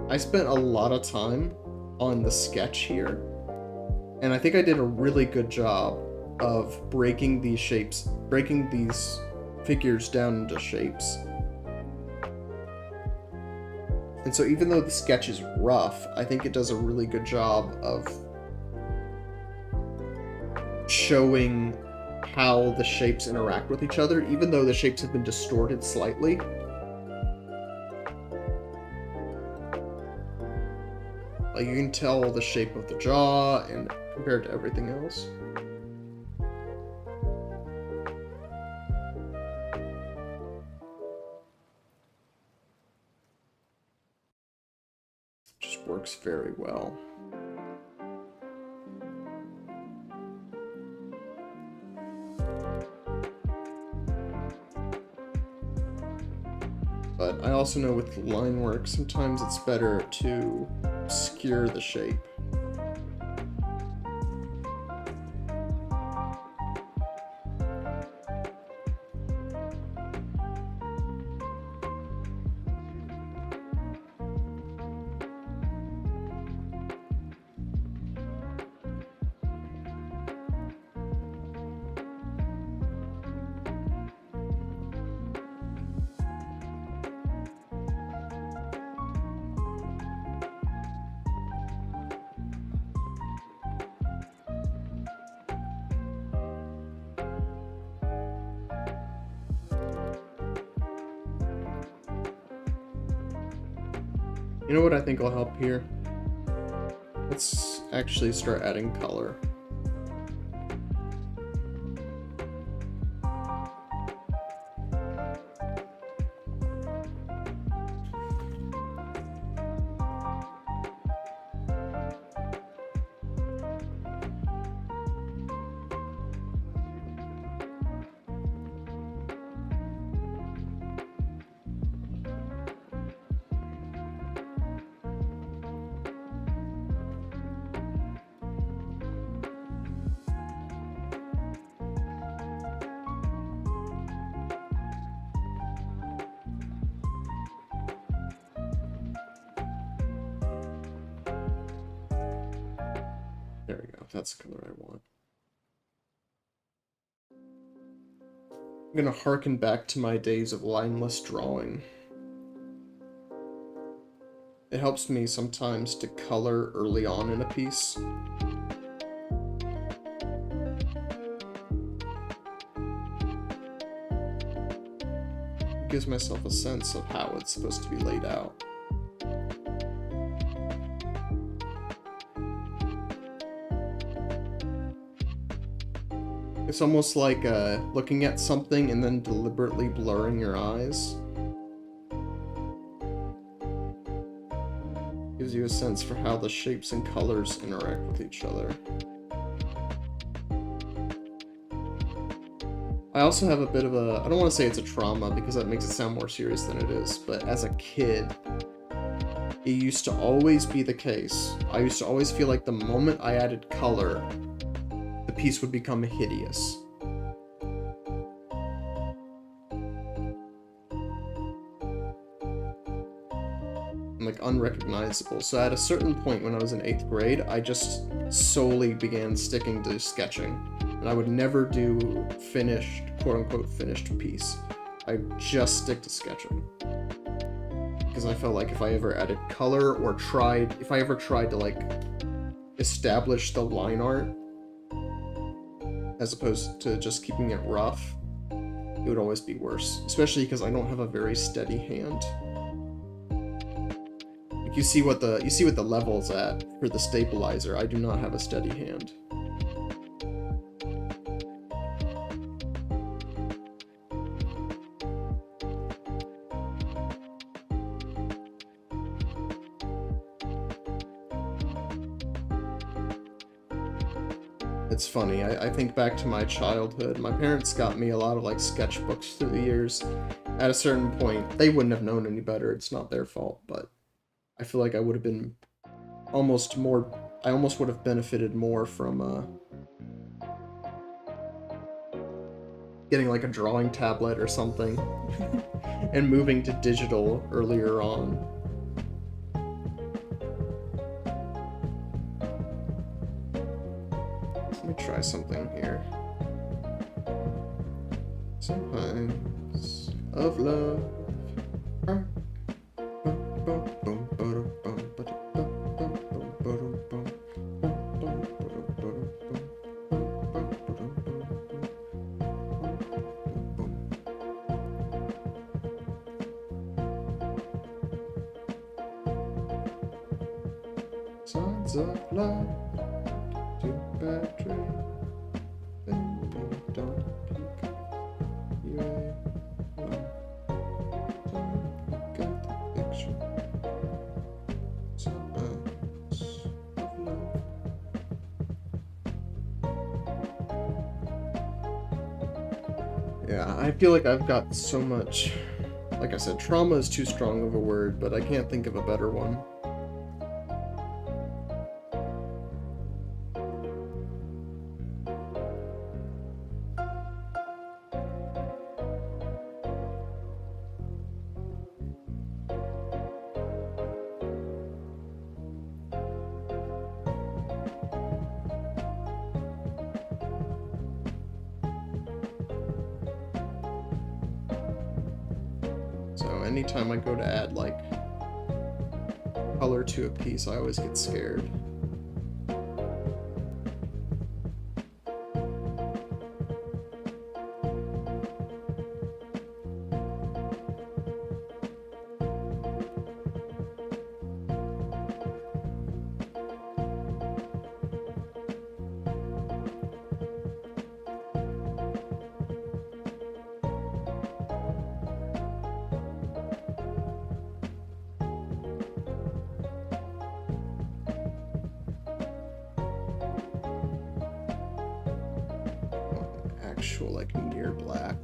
I spent a lot of time on the sketch here. And I think I did a really good job of breaking these figures down into shapes. And so even though the sketch is rough, I think it does a really good job of showing how the shapes interact with each other, even though the shapes have been distorted slightly. Like, you can tell the shape of the jaw and compared to everything else. Just works very well. But I also know with line work, sometimes it's better to obscure the shape. You know what I think will help here? Let's actually start adding color. There we go, that's the color I want. I'm gonna harken back to my days of lineless drawing. It helps me sometimes to color early on in a piece. It gives myself a sense of how it's supposed to be laid out. It's almost like looking at something and then deliberately blurring your eyes. Gives you a sense for how the shapes and colors interact with each other. I also have a bit of a, I don't want to say it's a trauma because that makes it sound more serious than it is, but as a kid, it used to always be the case. I used to always feel like the moment I added color, the piece would become hideous. Like unrecognizable. So at a certain point when I was in 8th grade, I just solely began sticking to sketching. And I would never do finished, quote-unquote, finished piece. I just stick to sketching. Because I felt like if I ever added color or tried, if I ever tried to like establish the line art, as opposed to just keeping it rough, it would always be worse. Especially because I don't have a very steady hand. Like you see what the level's at for the stabilizer. I do not have a steady hand. It's funny, I think back to my childhood. My parents got me a lot of like sketchbooks through the years. At a certain point, they wouldn't have known any better. It's not their fault, but I feel like I would have been I almost would have benefited more from getting like a drawing tablet or something and moving to digital earlier on. try something here. Sometimes of love. Signs of love. Too bad dream. Then you don't pick you don't get the picture. Signs of love. Yeah, I feel like I've got so much. Like I said, trauma is too strong of a word, but I can't think of a better one. So anytime I go to add, like, color to a piece, I always get scared. Actual, like, near black.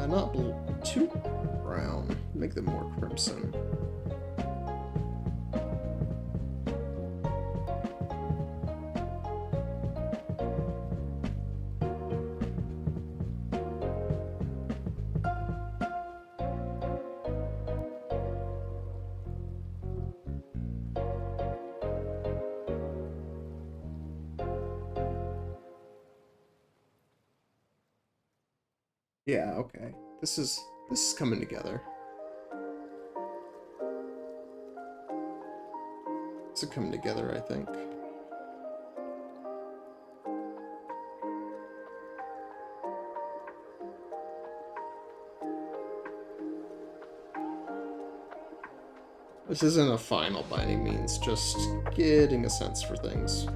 Not too brown. Make them more crimson. Yeah, okay. This is coming together. This is coming together, I think. This isn't a final by any means, just getting a sense for things.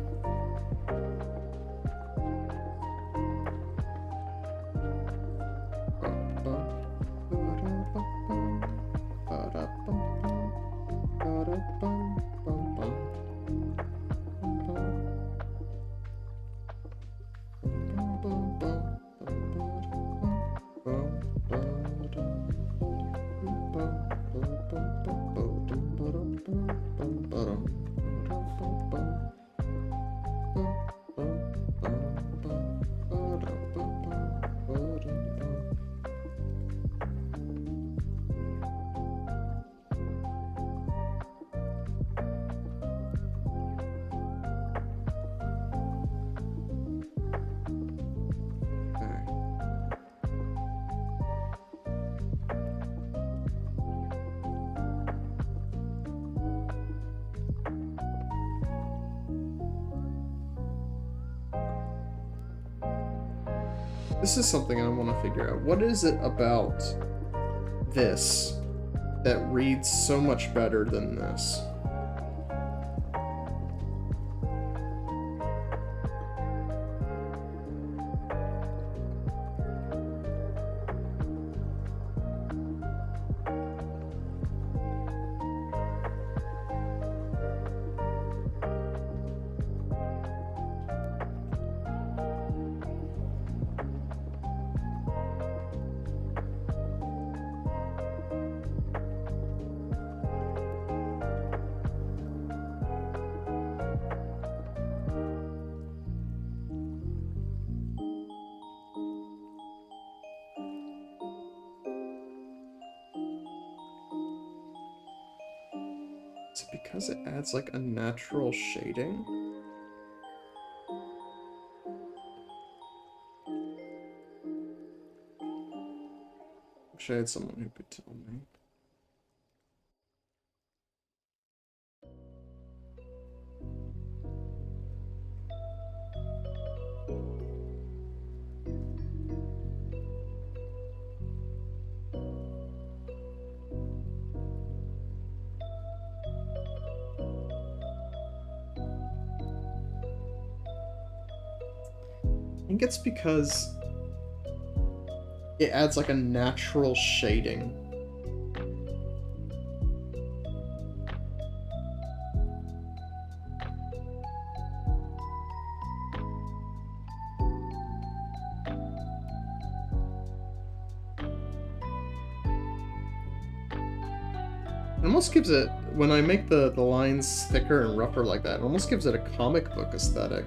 This is something I want to figure out. What is it about this that reads so much better than this? Is it because it adds like a natural shading? Wish I had someone who could tell me. I think it's because it adds like a natural shading. It almost gives it, when I make the lines thicker and rougher like that, it almost gives it a comic book aesthetic.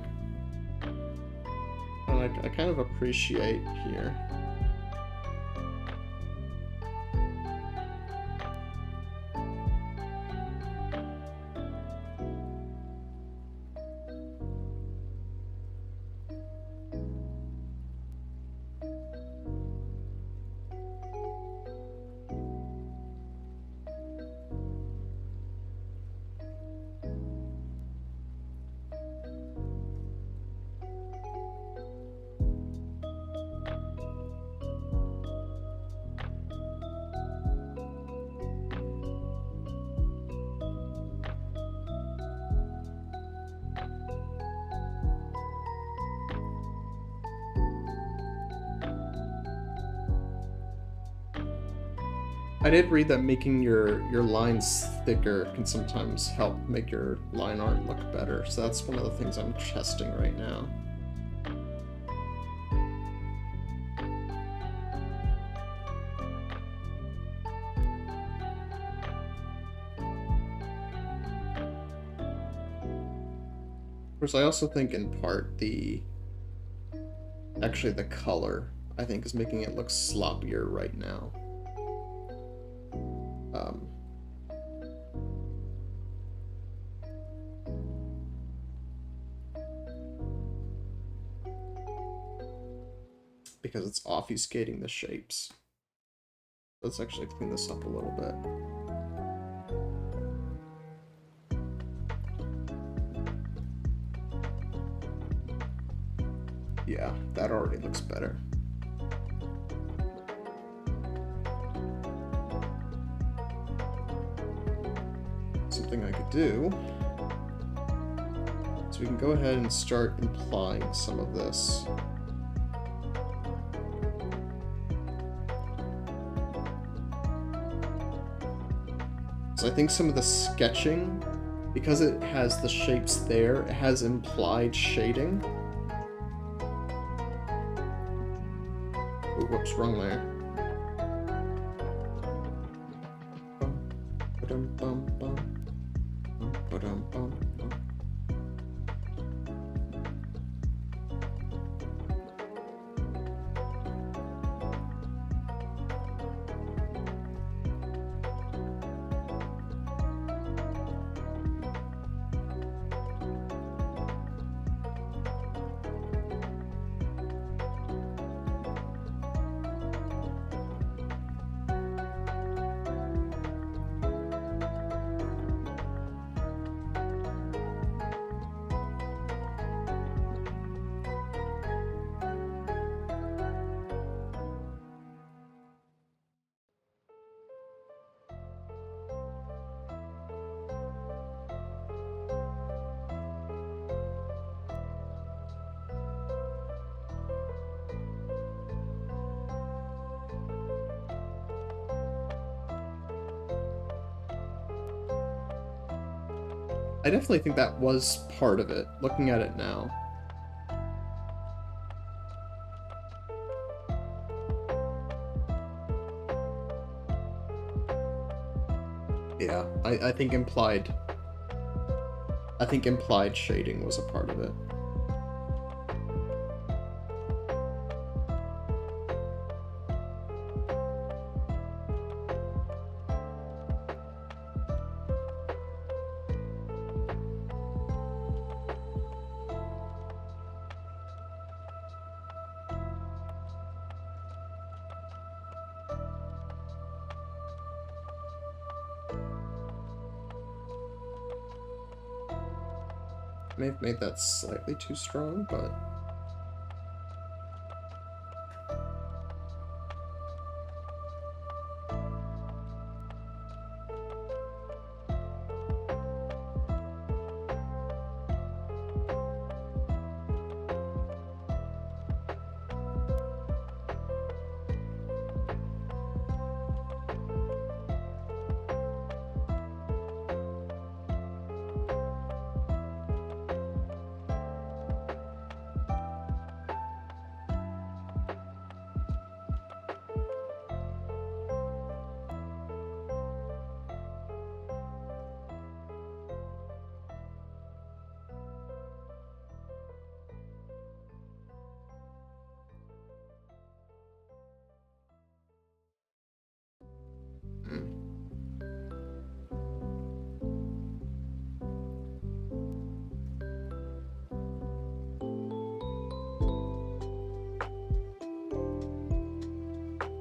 And I kind of appreciate here. I did read that making your lines thicker can sometimes help make your line art look better, so that's one of the things I'm testing right now. Of course, I also think in part actually the color, I think, is making it look sloppier right now. Because it's obfuscating the shapes. Let's actually clean this up a little bit. Yeah, that already looks better. Something I could do, so we can go ahead and start implying some of this. So I think some of the sketching, because it has the shapes there, it has implied shading. Oh, whoops, wrong layer. I definitely think that was part of it, looking at it now. Yeah, I think implied shading was a part of it. may have made that slightly too strong, but...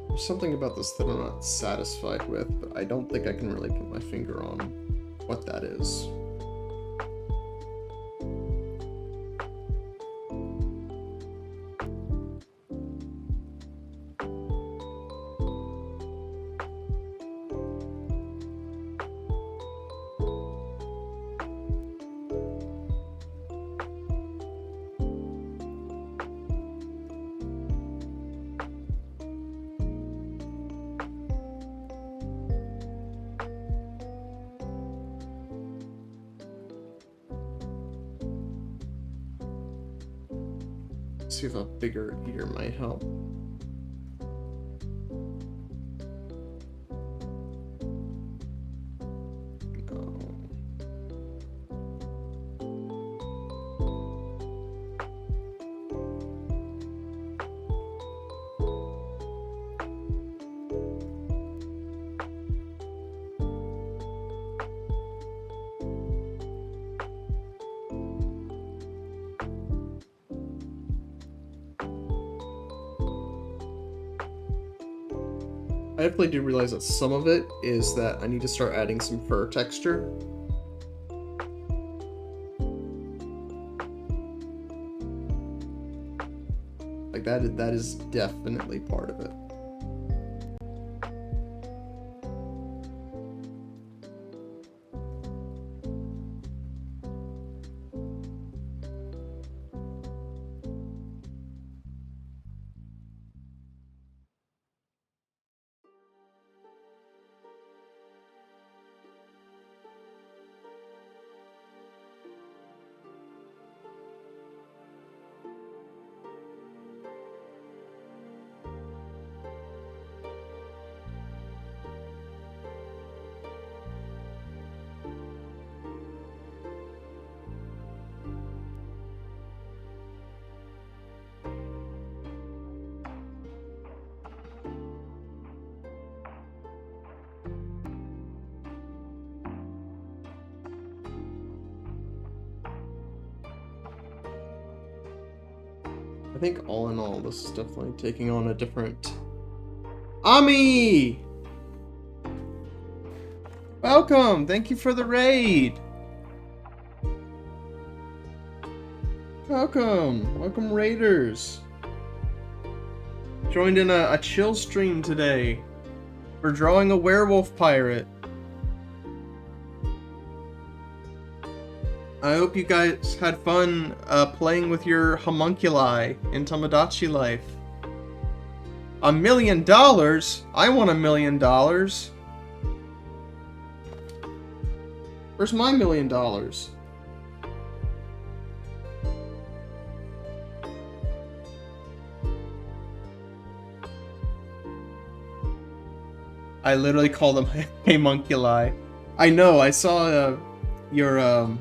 There's something about this that I'm not satisfied with, but I don't think I can really put my finger on what that is. See if a bigger eater might help. I definitely do realize that some of it is that I need to start adding some fur texture. Like that is definitely part of it. I think all in all, this is definitely taking on a different... Ami! Welcome! Thank you for the raid! Welcome! Welcome, raiders! Joined in a chill stream today. We're drawing a werewolf pirate. I hope you guys had fun playing with your homunculi in Tomodachi Life. $1 million? I want $1 million. Where's my $1 million? I literally call them homunculi. I know, I saw your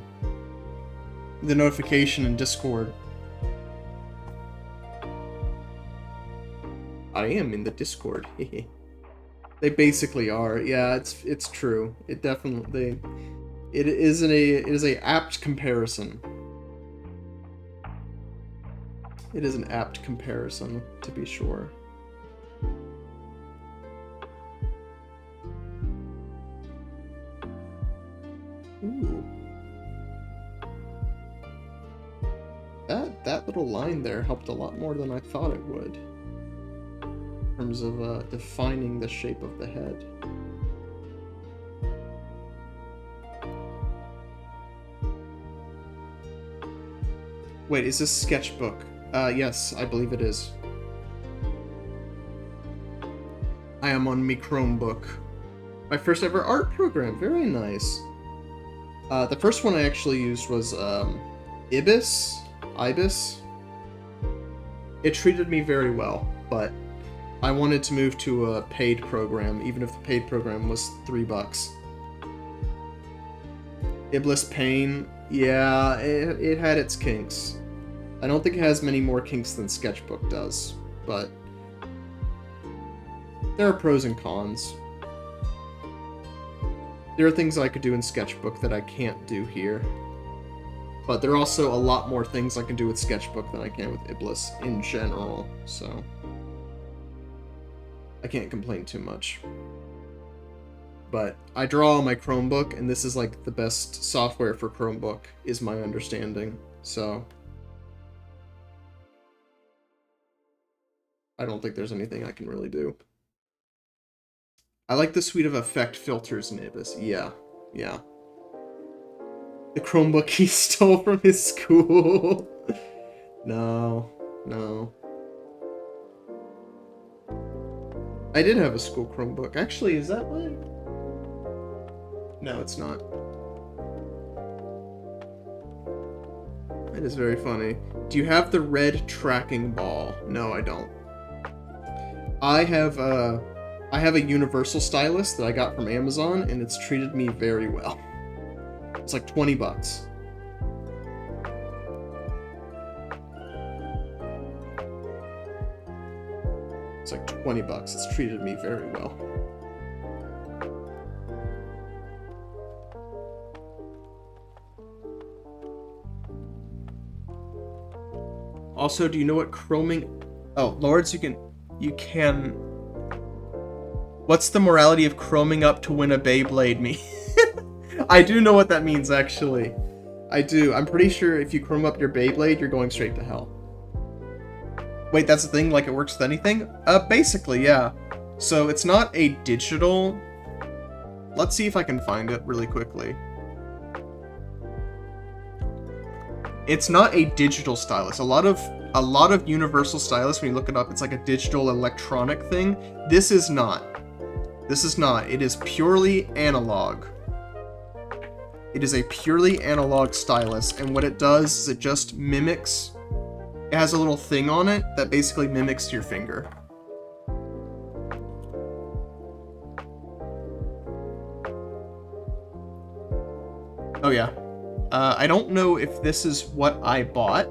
the notification in Discord. I am in the Discord. They basically are. Yeah, it's true. It definitely it is a apt comparison. It is an apt comparison, to be sure. Ooh. little line there helped a lot more than I thought it would. In terms of defining the shape of the head. Wait, is this sketchbook? Yes, I believe it is. I am on me Chromebook. My first ever art program, very nice. The first one I actually used was Ibis. It treated me very well, but I wanted to move to a paid program, even if the paid program was $3. Iblis Paint, yeah, it had its kinks. I don't think it has many more kinks than Sketchbook does, but there are pros and cons. There are things I could do in Sketchbook that I can't do here. But there are also a lot more things I can do with Sketchbook than I can with Iblis in general, so I can't complain too much. But I draw on my Chromebook, and this is like the best software for Chromebook, is my understanding, so I don't think there's anything I can really do. I like the suite of effect filters in Ibis. Yeah. The Chromebook he stole from his school. No. I did have a school Chromebook. Actually, is that mine? No, it's not. That is very funny. Do you have the red tracking ball? No, I don't. I have a universal stylus that I got from Amazon, and it's treated me very well. It's like $20. It's like $20. It's treated me very well. Also, do you know what chroming... Oh, Lords, you can... What's the morality of chroming up to win a Beyblade me? I do know what that means, actually. I do. I'm pretty sure if you chrome up your Beyblade, you're going straight to hell. Wait, that's the thing? Like it works with anything? Basically, yeah. So it's not a digital... Let's see if I can find it really quickly. It's not a digital stylus. A lot of universal stylus, when you look it up, it's like a digital electronic thing. This is not. This is not. It is purely analog. It is a purely analog stylus, and what it does is it just mimics... It has a little thing on it that basically mimics your finger. Oh yeah. I don't know if this is what I bought.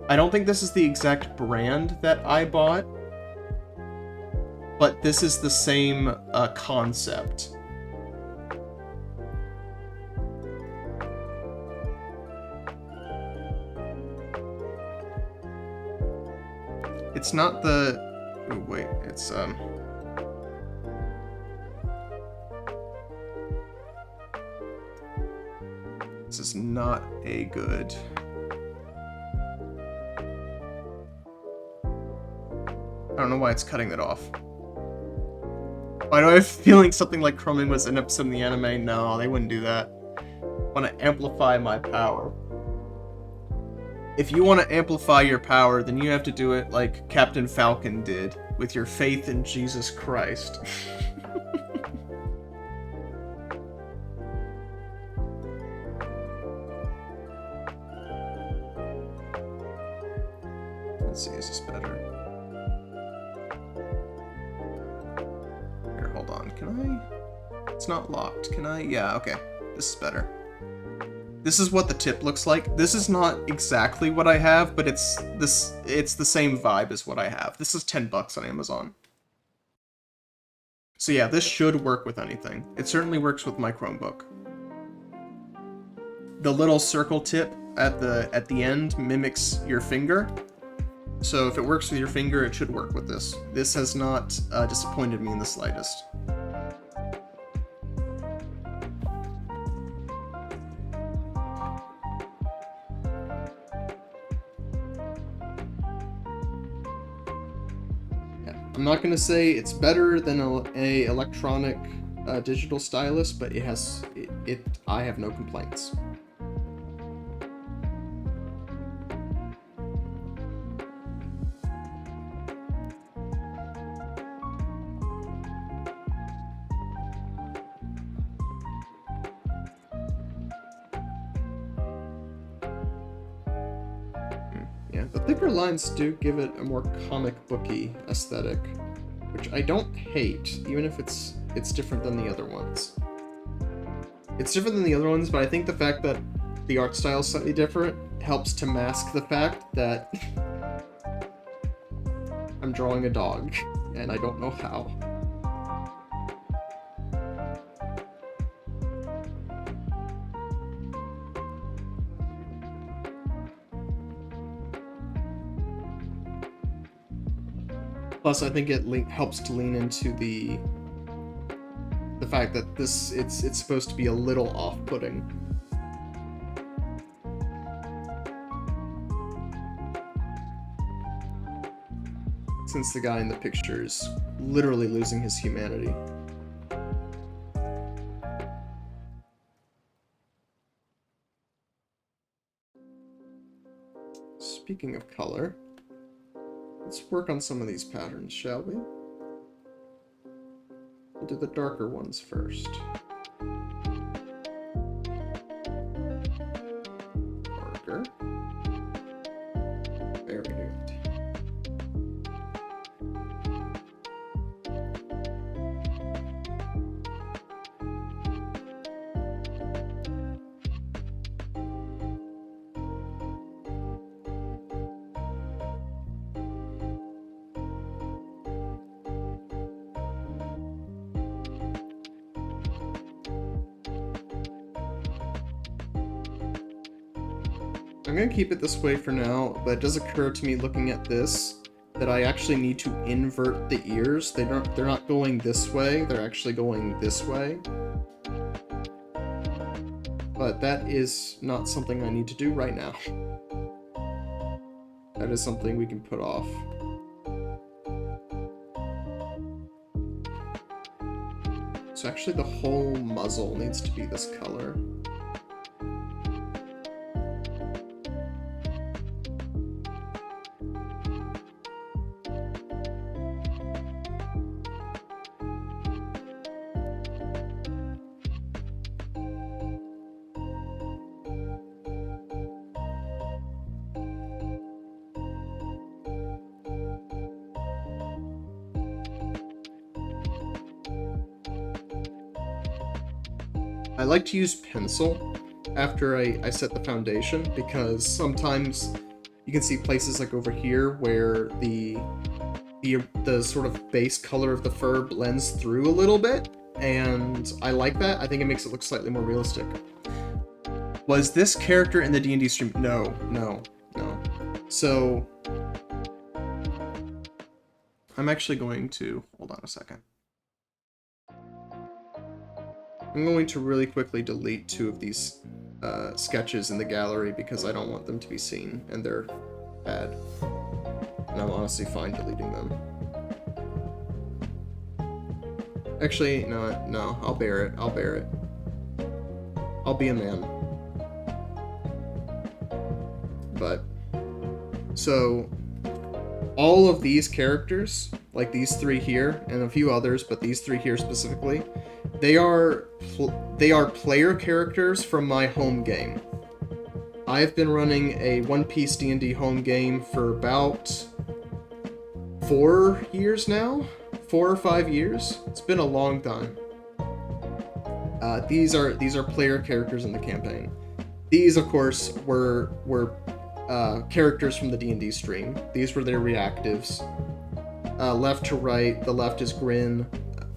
I don't think this is the exact brand that I bought. But this is the same concept. It's not the... Oh, wait, it's, This is not a good... I don't know why it's cutting that off. Why do I have a feeling something like chroming was an episode in the anime? No, they wouldn't do that. I want to amplify my power. If you want to amplify your power, then you have to do it like Captain Falcon did, with your faith in Jesus Christ. Let's see, is this better? Here, hold on. Can I? It's not locked. Can I? Yeah, okay. This is better. This is what the tip looks like. This is not exactly what I have, but it's the same vibe as what I have. This is $10 on Amazon. So yeah, this should work with anything. It certainly works with my Chromebook. The little circle tip at the end mimics your finger. So if it works with your finger, it should work with this. This has not disappointed me in the slightest. I'm not gonna say it's better than a electronic digital stylus, but I have no complaints. Yeah, the thicker lines do give it a more comic booky aesthetic, which I don't hate, even if it's different than the other ones. It's different than the other ones, but I think the fact that the art style is slightly different helps to mask the fact that I'm drawing a dog, and I don't know how. Plus, I think it helps to lean into the fact that it's supposed to be a little off-putting. Since the guy in the picture is literally losing his humanity. Speaking of color, let's work on some of these patterns, shall we? We'll do the darker ones first. Darker. Very good. I'm gonna keep it this way for now, but it does occur to me looking at this that I actually need to invert the ears. They're not going this way, they're actually going this way. But that is not something I need to do right now. That is something we can put off. So actually the whole muzzle needs to be this color. I like to use pencil after I set the foundation, because sometimes you can see places like over here where the sort of base color of the fur blends through a little bit, and I like that. I think it makes it look slightly more realistic. Was this character in the D&D stream? No. So I'm actually going to hold on a second. I'm going to really quickly delete 2 of these sketches in the gallery because I don't want them to be seen, and they're bad. And I'm honestly fine deleting them. Actually, no, I'll bear it. I'll be a man. But, so, all of these characters, like these 3 here, and a few others, but these 3 here specifically, they are player characters from my home game. I've been running a One Piece D&D home game for about 4 years now? 4 or 5 years? It's been a long time. These are player characters in the campaign. These, of course, were characters from the D&D stream. These were their reactives. Left to right, the left is Grin.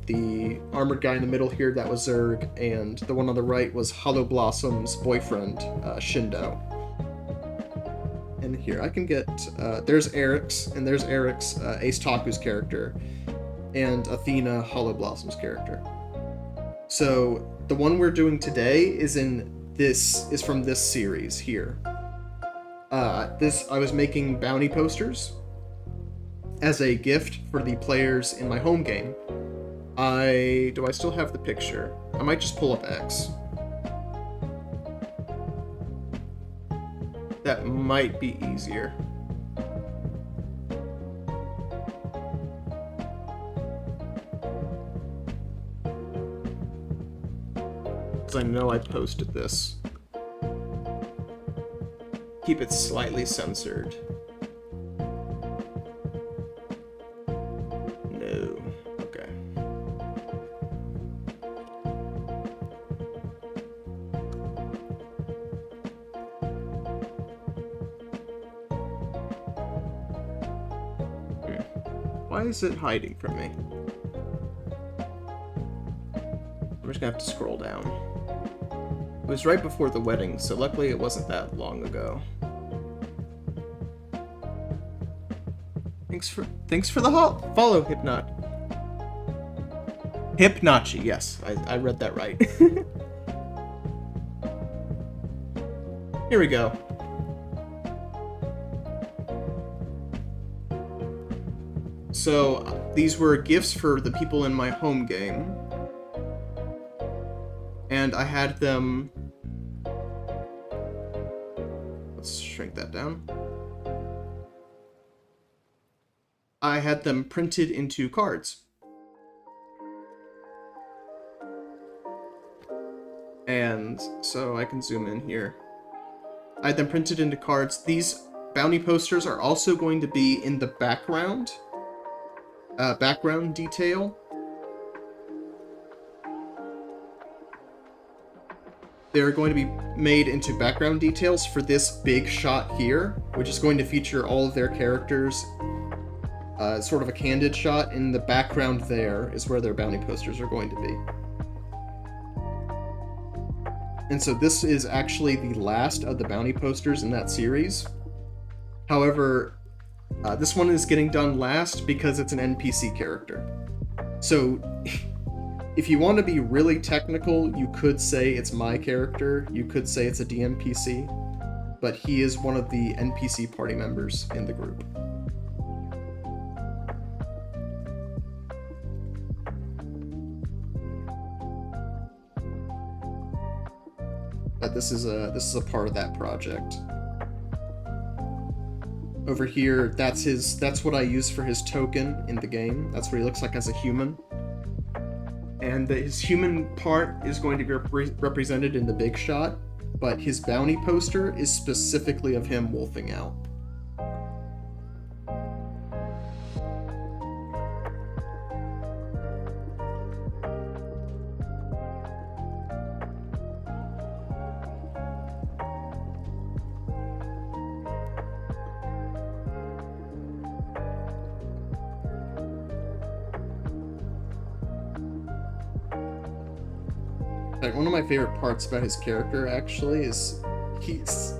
The armored guy in the middle here, that was Zerg, and the one on the right was Hollow Blossom's boyfriend, Shindo. And here, I can get, there's Eric's, and there's Eric's, Ace Taku's character, and Athena, Hollow Blossom's character. So, the one we're doing today is from this series here. I was making bounty posters, as a gift for the players in my home game. Do I still have the picture? I might just pull up X. That might be easier. Because I know I posted this. Keep it slightly censored. No. Okay. Why is it hiding from me? I'm just gonna have to scroll down. It was right before the wedding, so luckily it wasn't that long ago. Thanks for the follow, Hypnot. Hypnachi, yes, I read that right. Here we go. So, these were gifts for the people in my home game. And I had them... Let's shrink that down. I had them printed into cards. And so I can zoom in here. I had them printed into cards. These bounty posters are also going to be in the background detail. They're going to be made into background details for this big shot here, which is going to feature all of their characters. Sort of a candid shot. In the background there is where their bounty posters are going to be. And so this is actually the last of the bounty posters in that series. However, this one is getting done last because it's an NPC character. So, if you want to be really technical, you could say it's my character, you could say it's a DMPC, but he is one of the NPC party members in the group. But this is a part of that project. Over here, that's what I use for his token in the game. That's what he looks like as a human. And his human part is going to be represented in the big shot, but his bounty poster is specifically of him wolfing out. Like, one of my favorite parts about his character, actually, is he's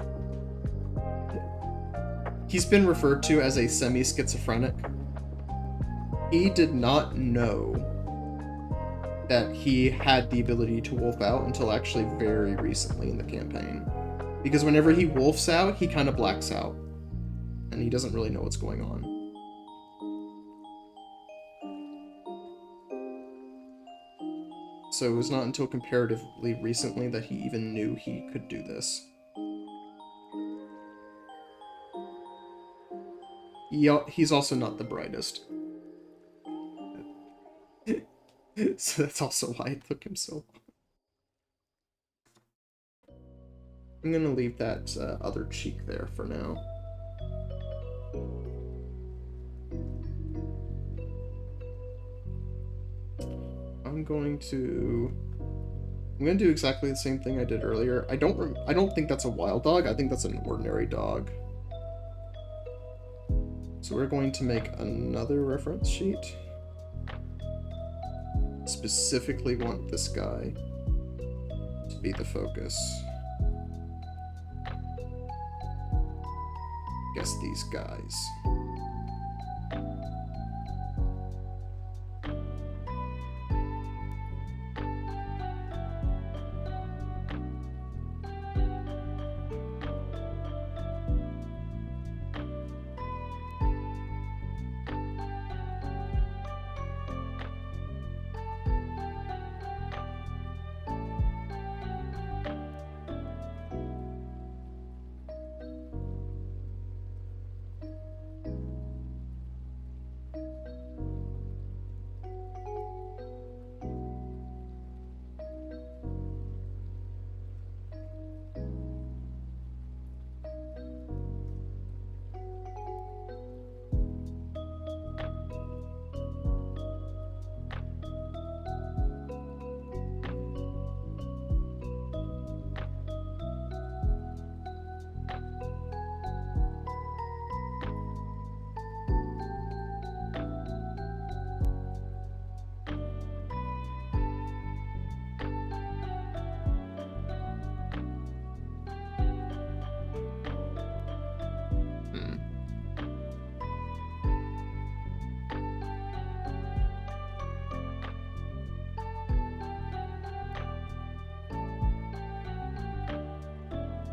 been referred to as a semi-schizophrenic. He did not know that he had the ability to wolf out until actually very recently in the campaign. Because whenever he wolfs out, he kind of blacks out. And he doesn't really know what's going on. So it was not until comparatively recently that he even knew he could do this. He's also not the brightest. So that's also why it took him so long. I'm gonna leave that other cheek there for now. I'm going to do exactly the same thing I did earlier. I don't think that's a wild dog. I think that's an ordinary dog. So we're going to make another reference sheet. Specifically want this guy to be the focus. Guess these guys.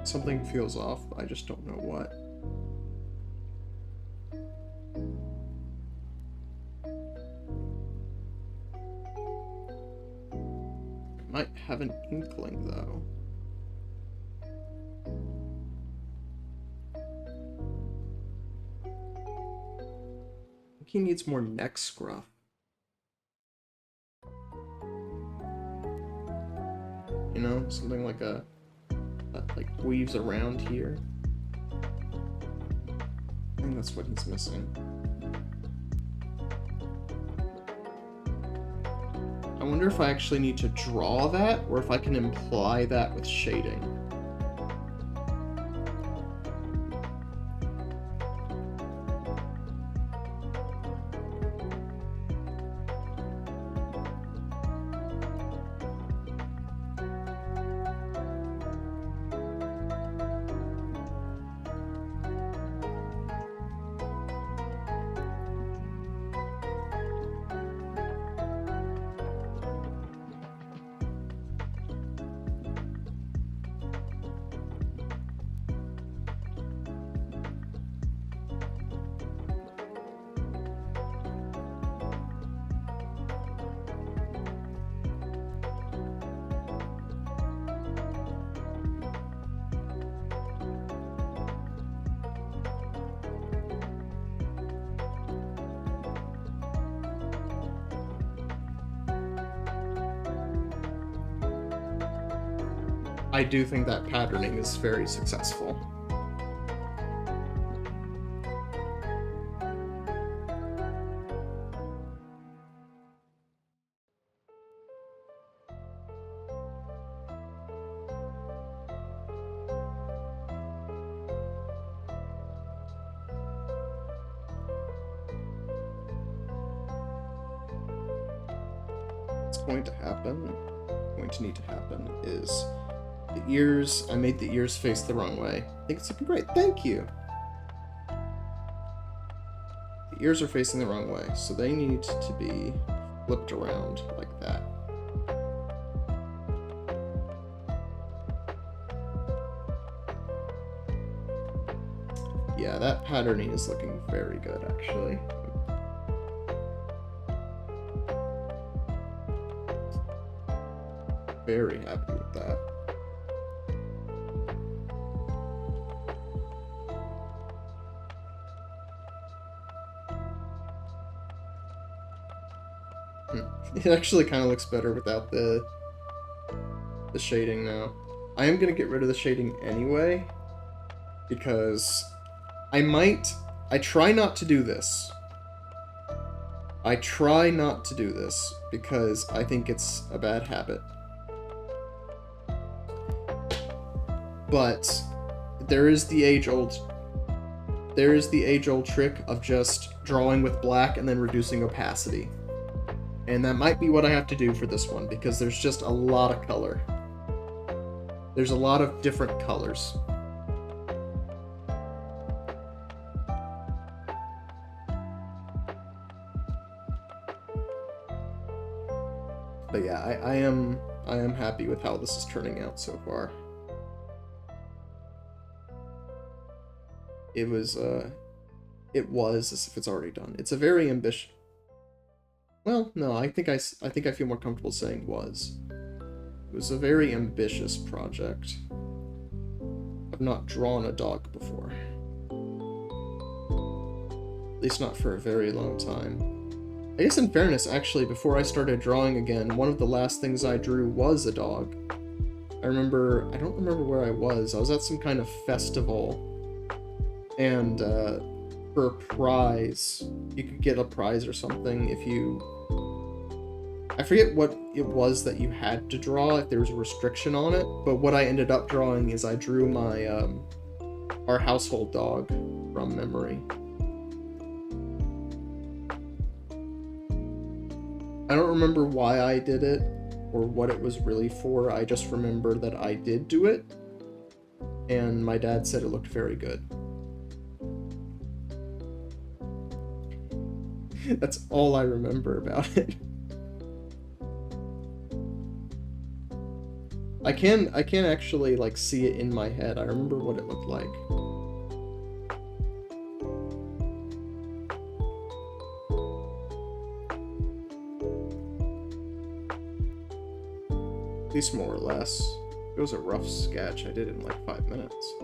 Something feels off, I just don't know what. I might have an inkling, though. I think he needs more neck scruff. You know, something like that like weaves around here. I think that's what he's missing. I wonder if I actually need to draw that, or if I can imply that with shading. I do think that patterning is very successful. What's going to happen, going to need to happen is the ears, I made the ears face the wrong way. I think it's looking great. Thank you. The ears are facing the wrong way, so they need to be flipped around like that. Yeah, that patterning is looking very good, actually. Very happy with that. It actually kind of looks better without the shading now. I am going to get rid of the shading anyway, because I try not to do this. I try not to do this, because I think it's a bad habit. But there is the age-old trick of just drawing with black and then reducing opacity. And that might be what I have to do for this one, because there's just a lot of color. There's a lot of different colors. But yeah, I am happy with how this is turning out so far. It was as if it's already done. It's a very ambitious. Well, no, I think I feel more comfortable saying was. It was a very ambitious project. I've not drawn a dog before. At least not for a very long time. I guess in fairness, actually, before I started drawing again, one of the last things I drew was a dog. I don't remember where I was. I was at some kind of festival, and for a prize, you could get a prize or something if you... I forget what it was that you had to draw, if there was a restriction on it, but what I ended up drawing is I drew my, our household dog from memory. I don't remember why I did it, or what it was really for. I just remember that I did do it, and my dad said it looked very good. That's all I remember about it. I can actually like see it in my head. I remember what it looked like. At least more or less. It was a rough sketch. I did it in like 5 minutes.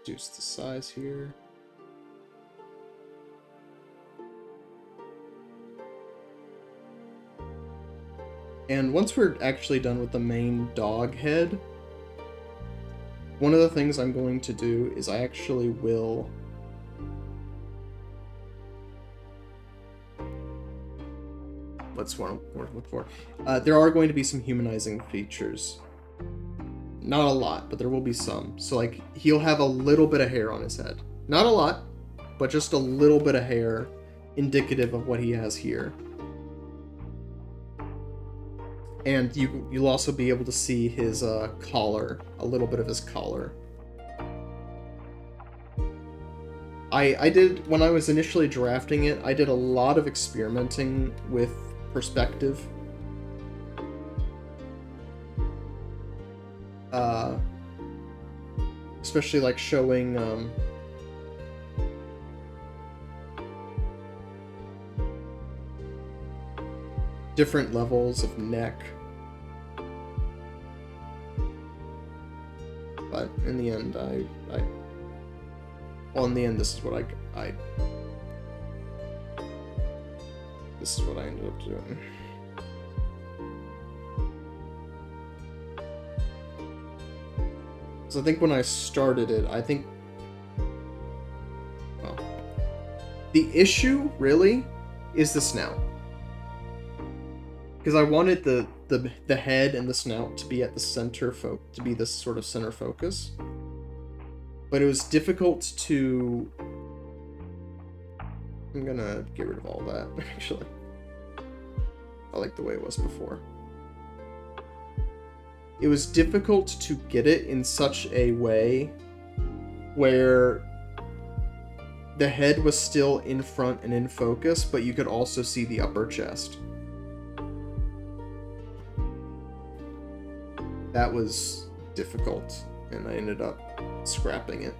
Reduce the size here. And once we're actually done with the main dog head, one of the things I'm going to do is I actually will what's one look for? There are going to be some humanizing features. Not a lot, but there will be some. So like he'll have a little bit of hair on his head. Not a lot, but just a little bit of hair indicative of what he has here. And you'll also be able to see his collar, a little bit of his collar. I did, when I was initially drafting it, I did a lot of experimenting with perspective. Especially like showing different levels of neck. But in the end, well, in the end, this is what this is what I ended up doing. So I think when I started it, well, the issue really is the snout. Because I wanted the head and the snout to be at the center to be this sort of center focus. But it was difficult to... I'm gonna get rid of all that, actually. I like the way it was before. It was difficult to get it in such a way where the head was still in front and in focus, but you could also see the upper chest. That was difficult, and I ended up scrapping it.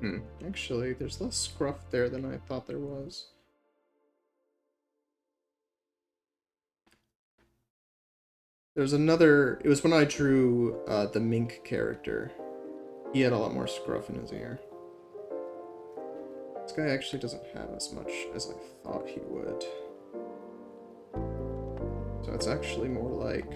Now, actually, there's less scruff there than I thought there was. There's another... It was when I drew the mink character. He had a lot more scruff in his ear. This guy actually doesn't have as much as I thought he would. So it's actually more like...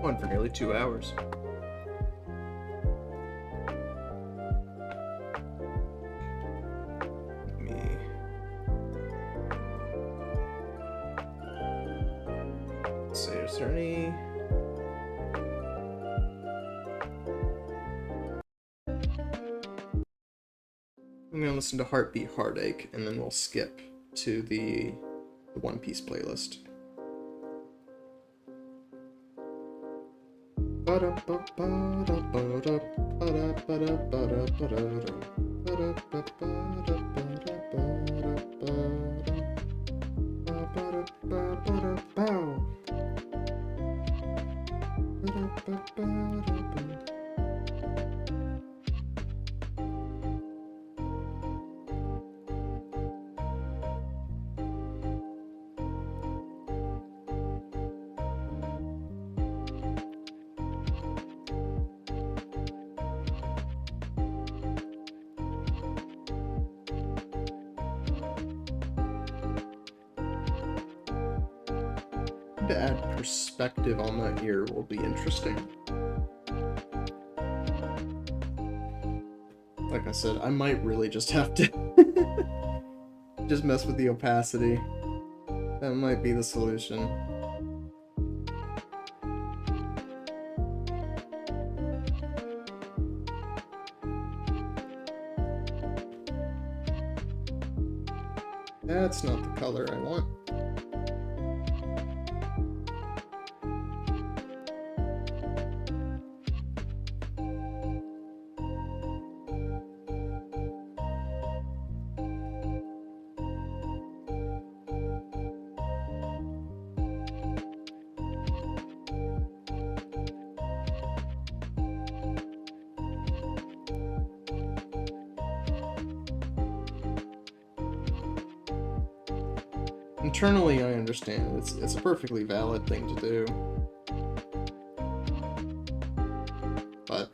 Went for nearly 2 hours. Let's see, is there any... I'm gonna listen to Heartbeat Heartache, and then we'll skip to the One Piece playlist. To add perspective on that ear will be interesting. Like I said, I might really just have to just mess with the opacity. That might be the solution. That's not the color I want. Internally, I understand. It's a perfectly valid thing to do. But...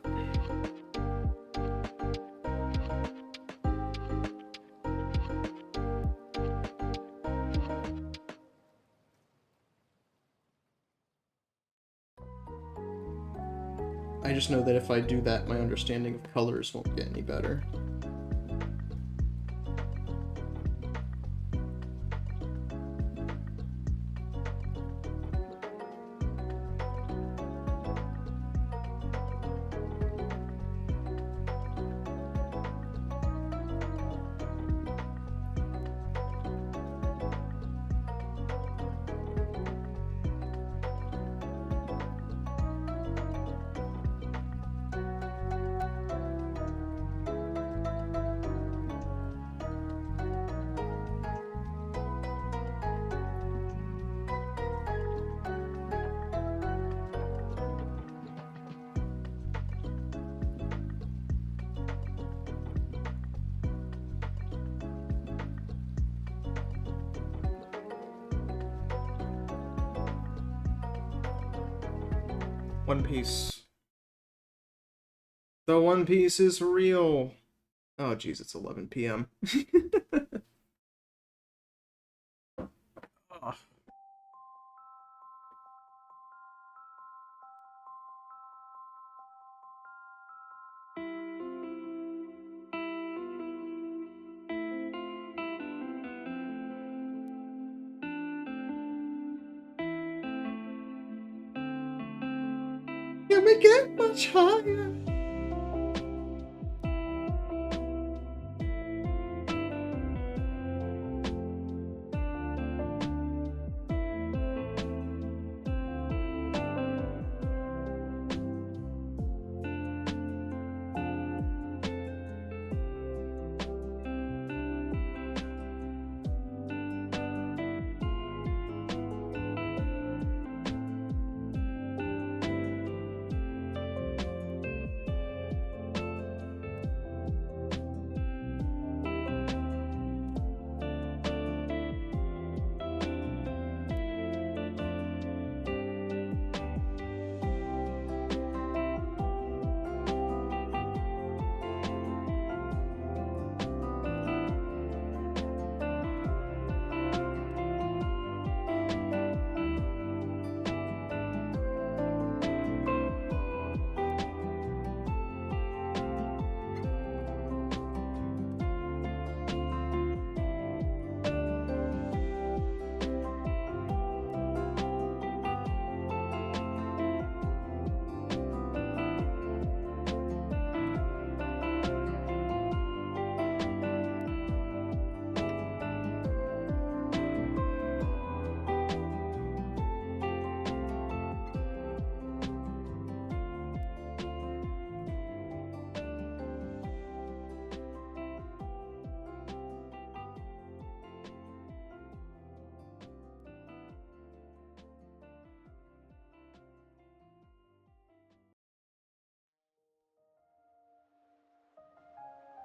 I just know that if I do that, my understanding of colors won't get any better. One Piece. The One Piece is real. Oh, geez, it's 11 p.m. Oh. Can we get much higher?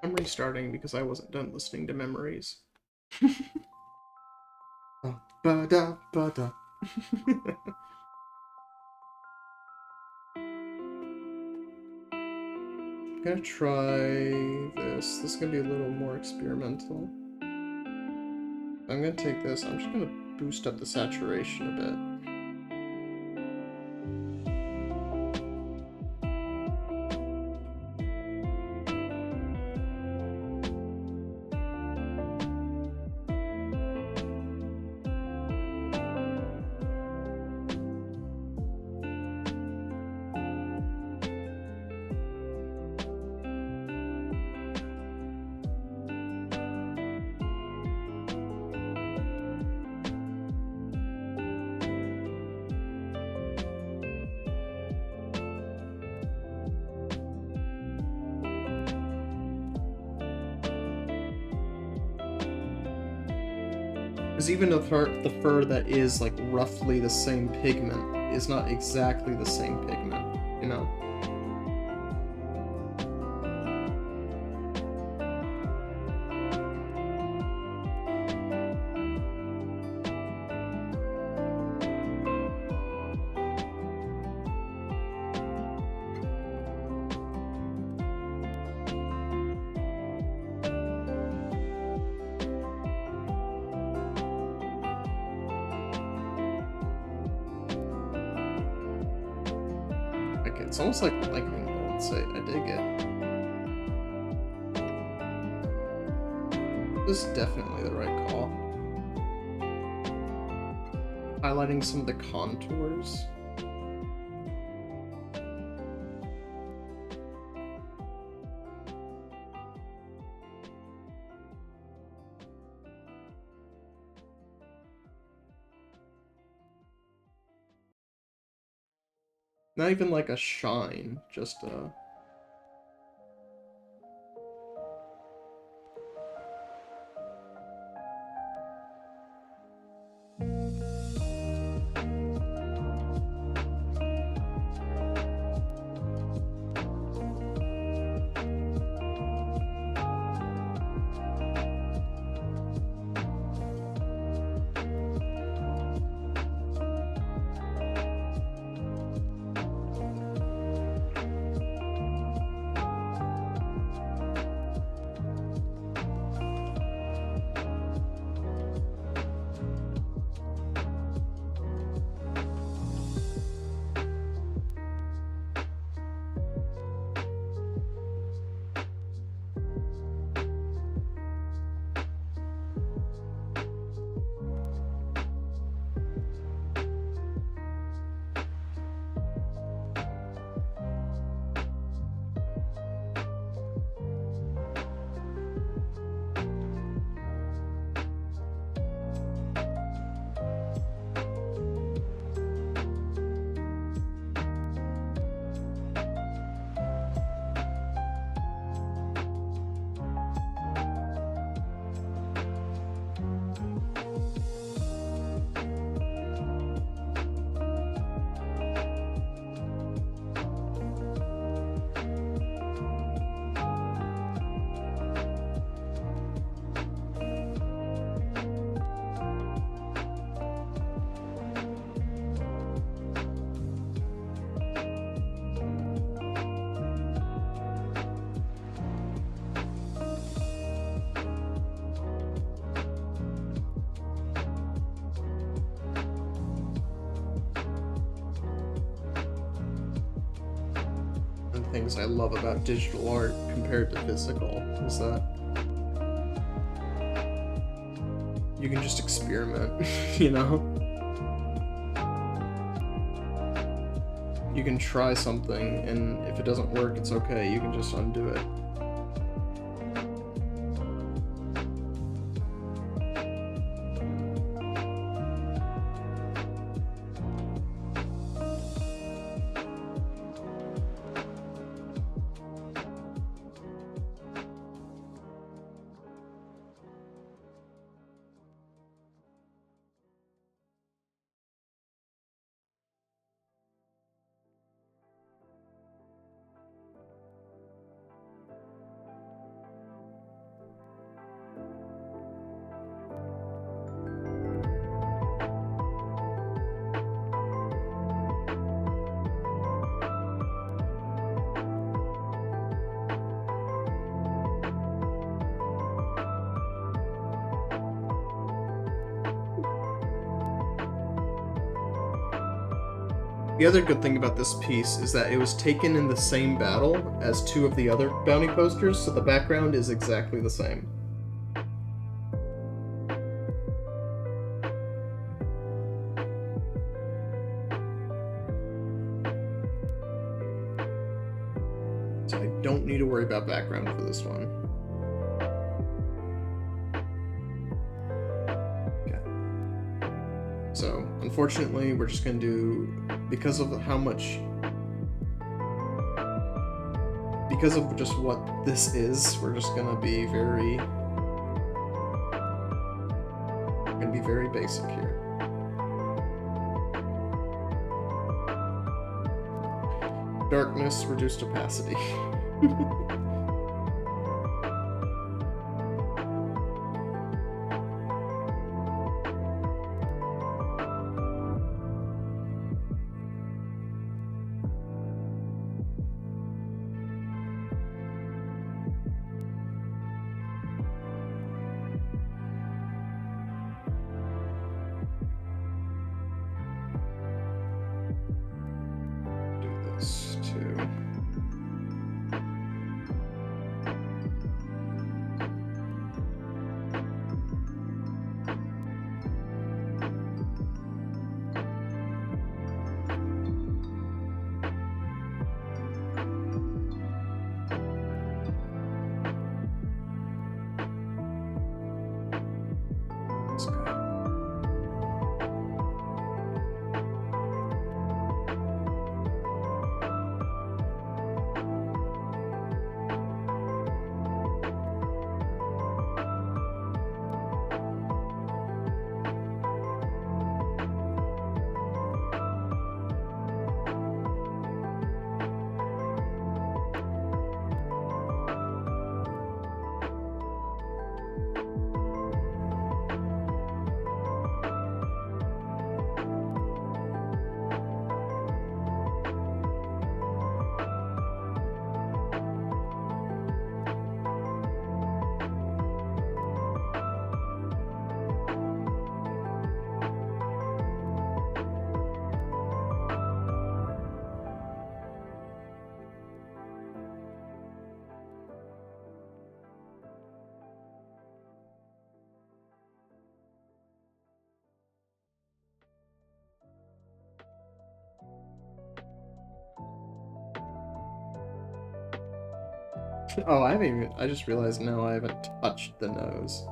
I'm restarting because I wasn't done listening to memories. Oh, ba-da, ba-da. I'm gonna try this. This is gonna be a little more experimental. I'm gonna take this. I'm just gonna boost up the saturation a bit. Because even the fur that is like roughly the same pigment is not exactly the same pigment, you know? Like it's almost like let's say I dig it. This is definitely the right call. Highlighting some of the contours. Not even like a shine, just a... things I love about digital art compared to physical is that you can just experiment, you know? You can try something, and if it doesn't work, it's okay. You can just undo it. The other good thing about this piece is that it was taken in the same battle as two of the other bounty posters, so the background is exactly the same. So I don't need to worry about background for this one. So, unfortunately, we're just going to do, because of just what this is, we're just going to be very basic here. Darkness, reduced opacity. Oh, I just realized now I haven't touched the nose.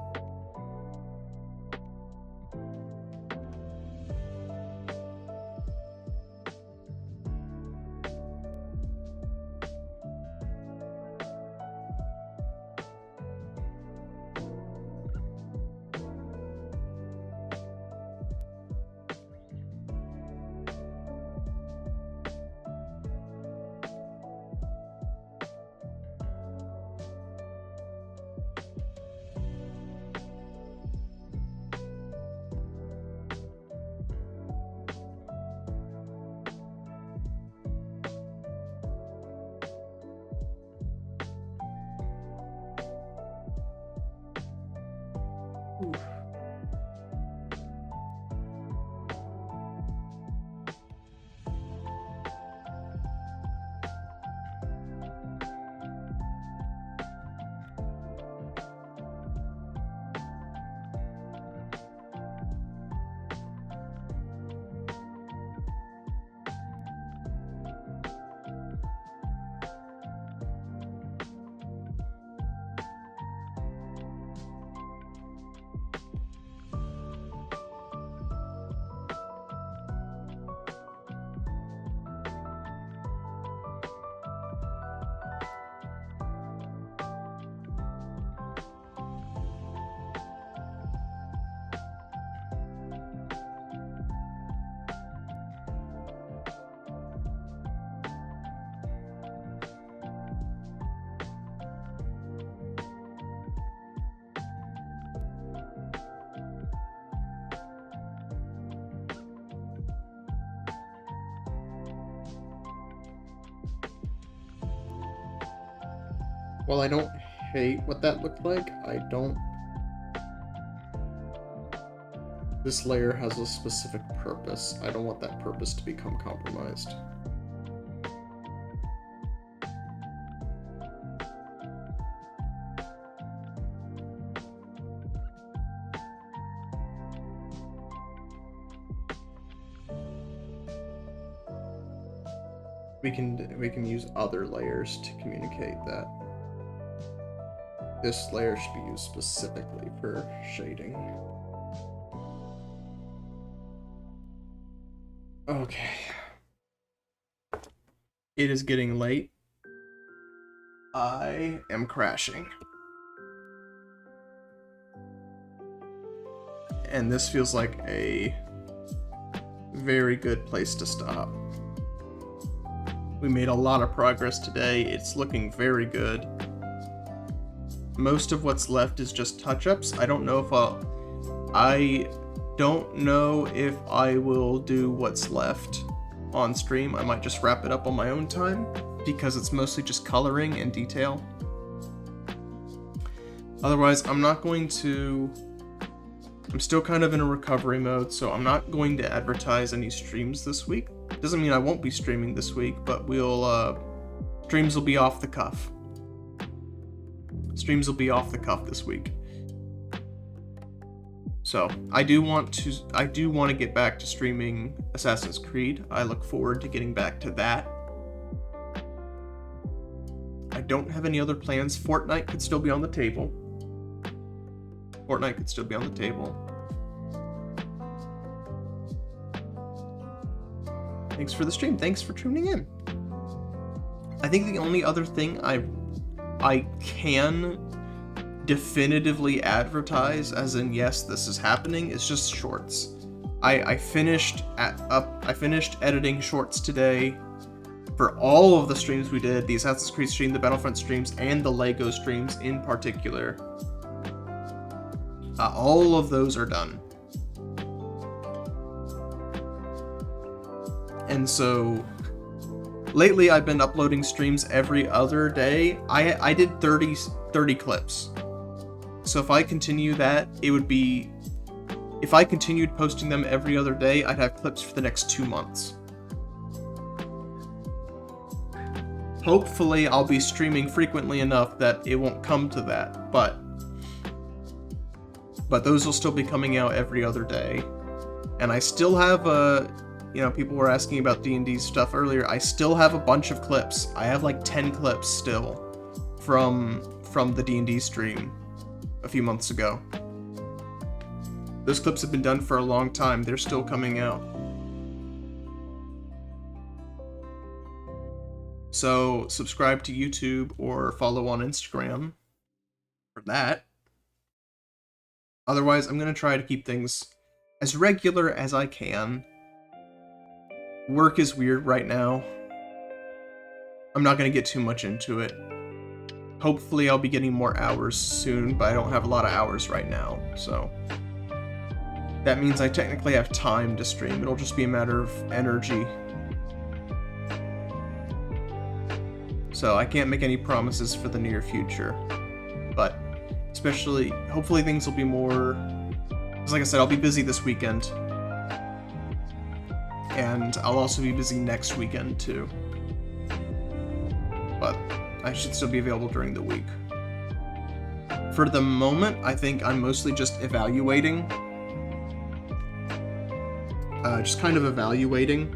While I don't hate what that looked like, I don't This layer has a specific purpose. I don't want that purpose to become compromised. We can use other layers to communicate that. This layer should be used specifically for shading. Okay. It is getting late. I am crashing. And this feels like a very good place to stop. We made a lot of progress today. It's looking very good. Most of what's left is just touch-ups. I don't know if I will do what's left on stream. I might just wrap it up on my own time because it's mostly just coloring and detail. Otherwise, I'm still kind of in a recovery mode, so I'm not going to advertise any streams this week. Doesn't mean I won't be streaming this week, but streams will be off the cuff. Streams will be off the cuff this week. So, I do want to get back to streaming Assassin's Creed. I look forward to getting back to that. I don't have any other plans. Fortnite could still be on the table. Thanks for the stream. Thanks for tuning in. I think the only other thing I can definitively advertise, as in yes, this is happening, is just shorts. I finished editing shorts today for all of the streams we did, the Assassin's Creed stream, the Battlefront streams, and the LEGO streams in particular. All of those are done. And so, lately I've been uploading streams every other day. I did 30 clips. So if I continue that, if I continued posting them every other day, I'd have clips for the next 2 months. Hopefully I'll be streaming frequently enough that it won't come to that, but those will still be coming out every other day. And I still have people were asking about D&D stuff earlier. I still have a bunch of clips. I have like 10 clips still from the D&D stream a few months ago. Those clips have been done for a long time. They're still coming out. So subscribe to YouTube or follow on Instagram for that. Otherwise, I'm going to try to keep things as regular as I can. Work is weird right now. I'm not going to get too much into it. Hopefully I'll be getting more hours soon, but I don't have a lot of hours right now, so that means I technically have time to stream. It'll just be a matter of energy. So I can't make any promises for the near future, but hopefully things will be more, because like I said, I'll be busy this weekend, and I'll also be busy next weekend too, but I should still be available during the week. For the moment, I think I'm mostly just evaluating. Just kind of evaluating.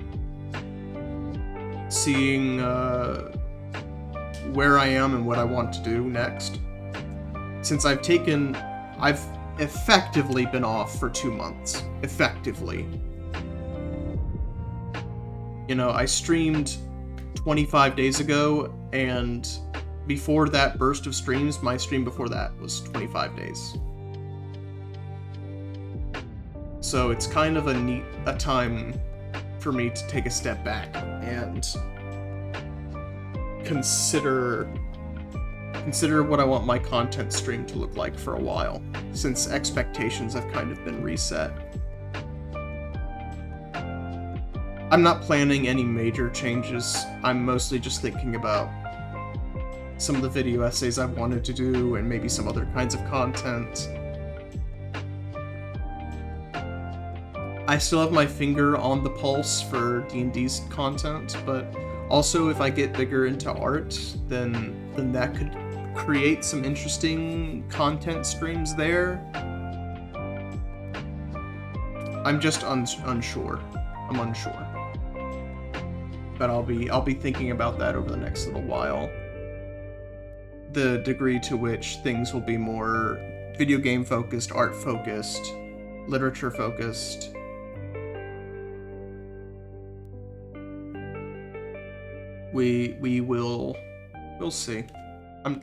Seeing where I am and what I want to do next. Since I've effectively been off for 2 months. Effectively. I streamed 25 days ago, and before that burst of streams, my stream before that was 25 days. So it's kind of a time for me to take a step back and consider what I want my content stream to look like for a while, since expectations have kind of been reset. I'm not planning any major changes. I'm mostly just thinking about some of the video essays I've wanted to do and maybe some other kinds of content. I still have my finger on the pulse for D&D's content, but also if I get bigger into art, then that could create some interesting content streams there. I'm just unsure. I'm unsure. But I'll be thinking about that over the next little while. The degree to which things will be more video game focused, art focused, literature focused. We'll see.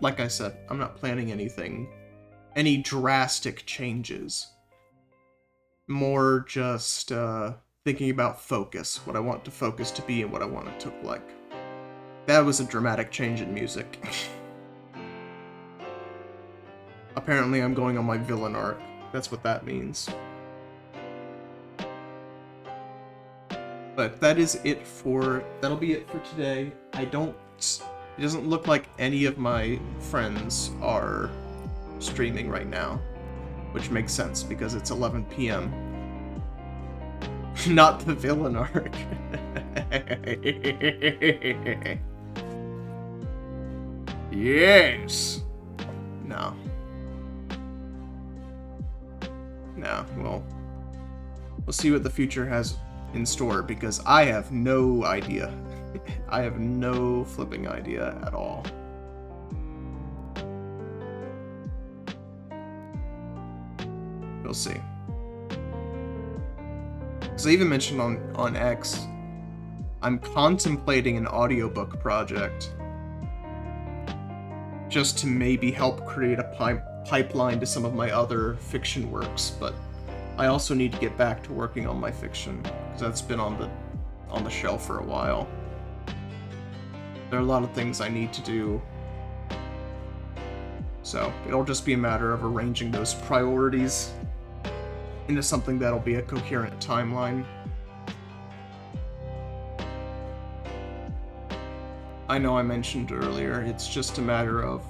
Like I said, I'm not planning any drastic changes. More just thinking about focus, what I want the focus to be and what I want it to look like. That was a dramatic change in music. Apparently I'm going on my villain arc. That's what that means. But that'll be it for today. It doesn't look like any of my friends are streaming right now, which makes sense because it's 11 p.m. Not the villain arc. Yes! No. No, well, we'll see what the future has in store, because I have no idea. I have no flipping idea at all. We'll see. As I even mentioned on X, I'm contemplating an audiobook project just to maybe help create a pipeline to some of my other fiction works, but I also need to get back to working on my fiction, because that's been on the shelf for a while. There are a lot of things I need to do, so it'll just be a matter of arranging those priorities into something that'll be a coherent timeline. I know I mentioned earlier, it's just a matter of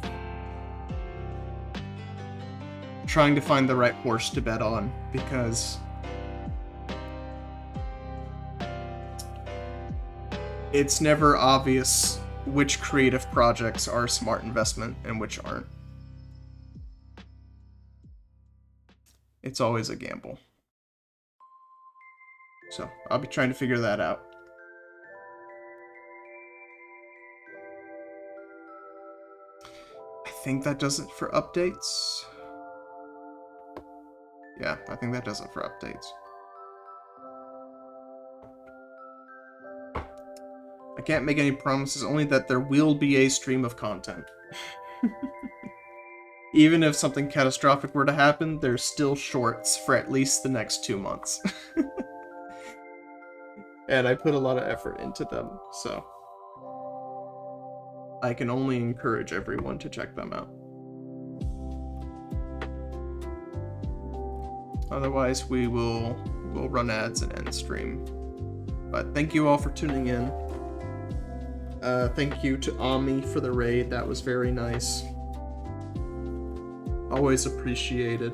trying to find the right horse to bet on, because it's never obvious which creative projects are a smart investment and which aren't. It's always a gamble. So, I'll be trying to figure that out. I think that does it for updates. Yeah, I think that does it for updates. I can't make any promises, only that there will be a stream of content. Even if something catastrophic were to happen, there's still shorts for at least the next 2 months. And I put a lot of effort into them, so I can only encourage everyone to check them out. Otherwise, we'll run ads and end stream. But thank you all for tuning in. Thank you to Ami for the raid. That was very nice. Always appreciated.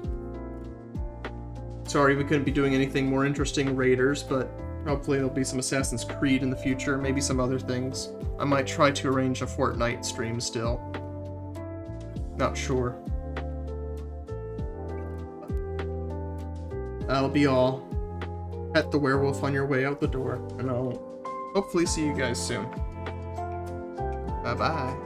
Sorry we couldn't be doing anything more interesting raiders, but hopefully there'll be some Assassin's Creed in the future, maybe some other things. I might try to arrange a Fortnite stream still. Not sure. That'll be all. Pet the werewolf on your way out the door, and I'll hopefully see you guys soon. Bye-bye.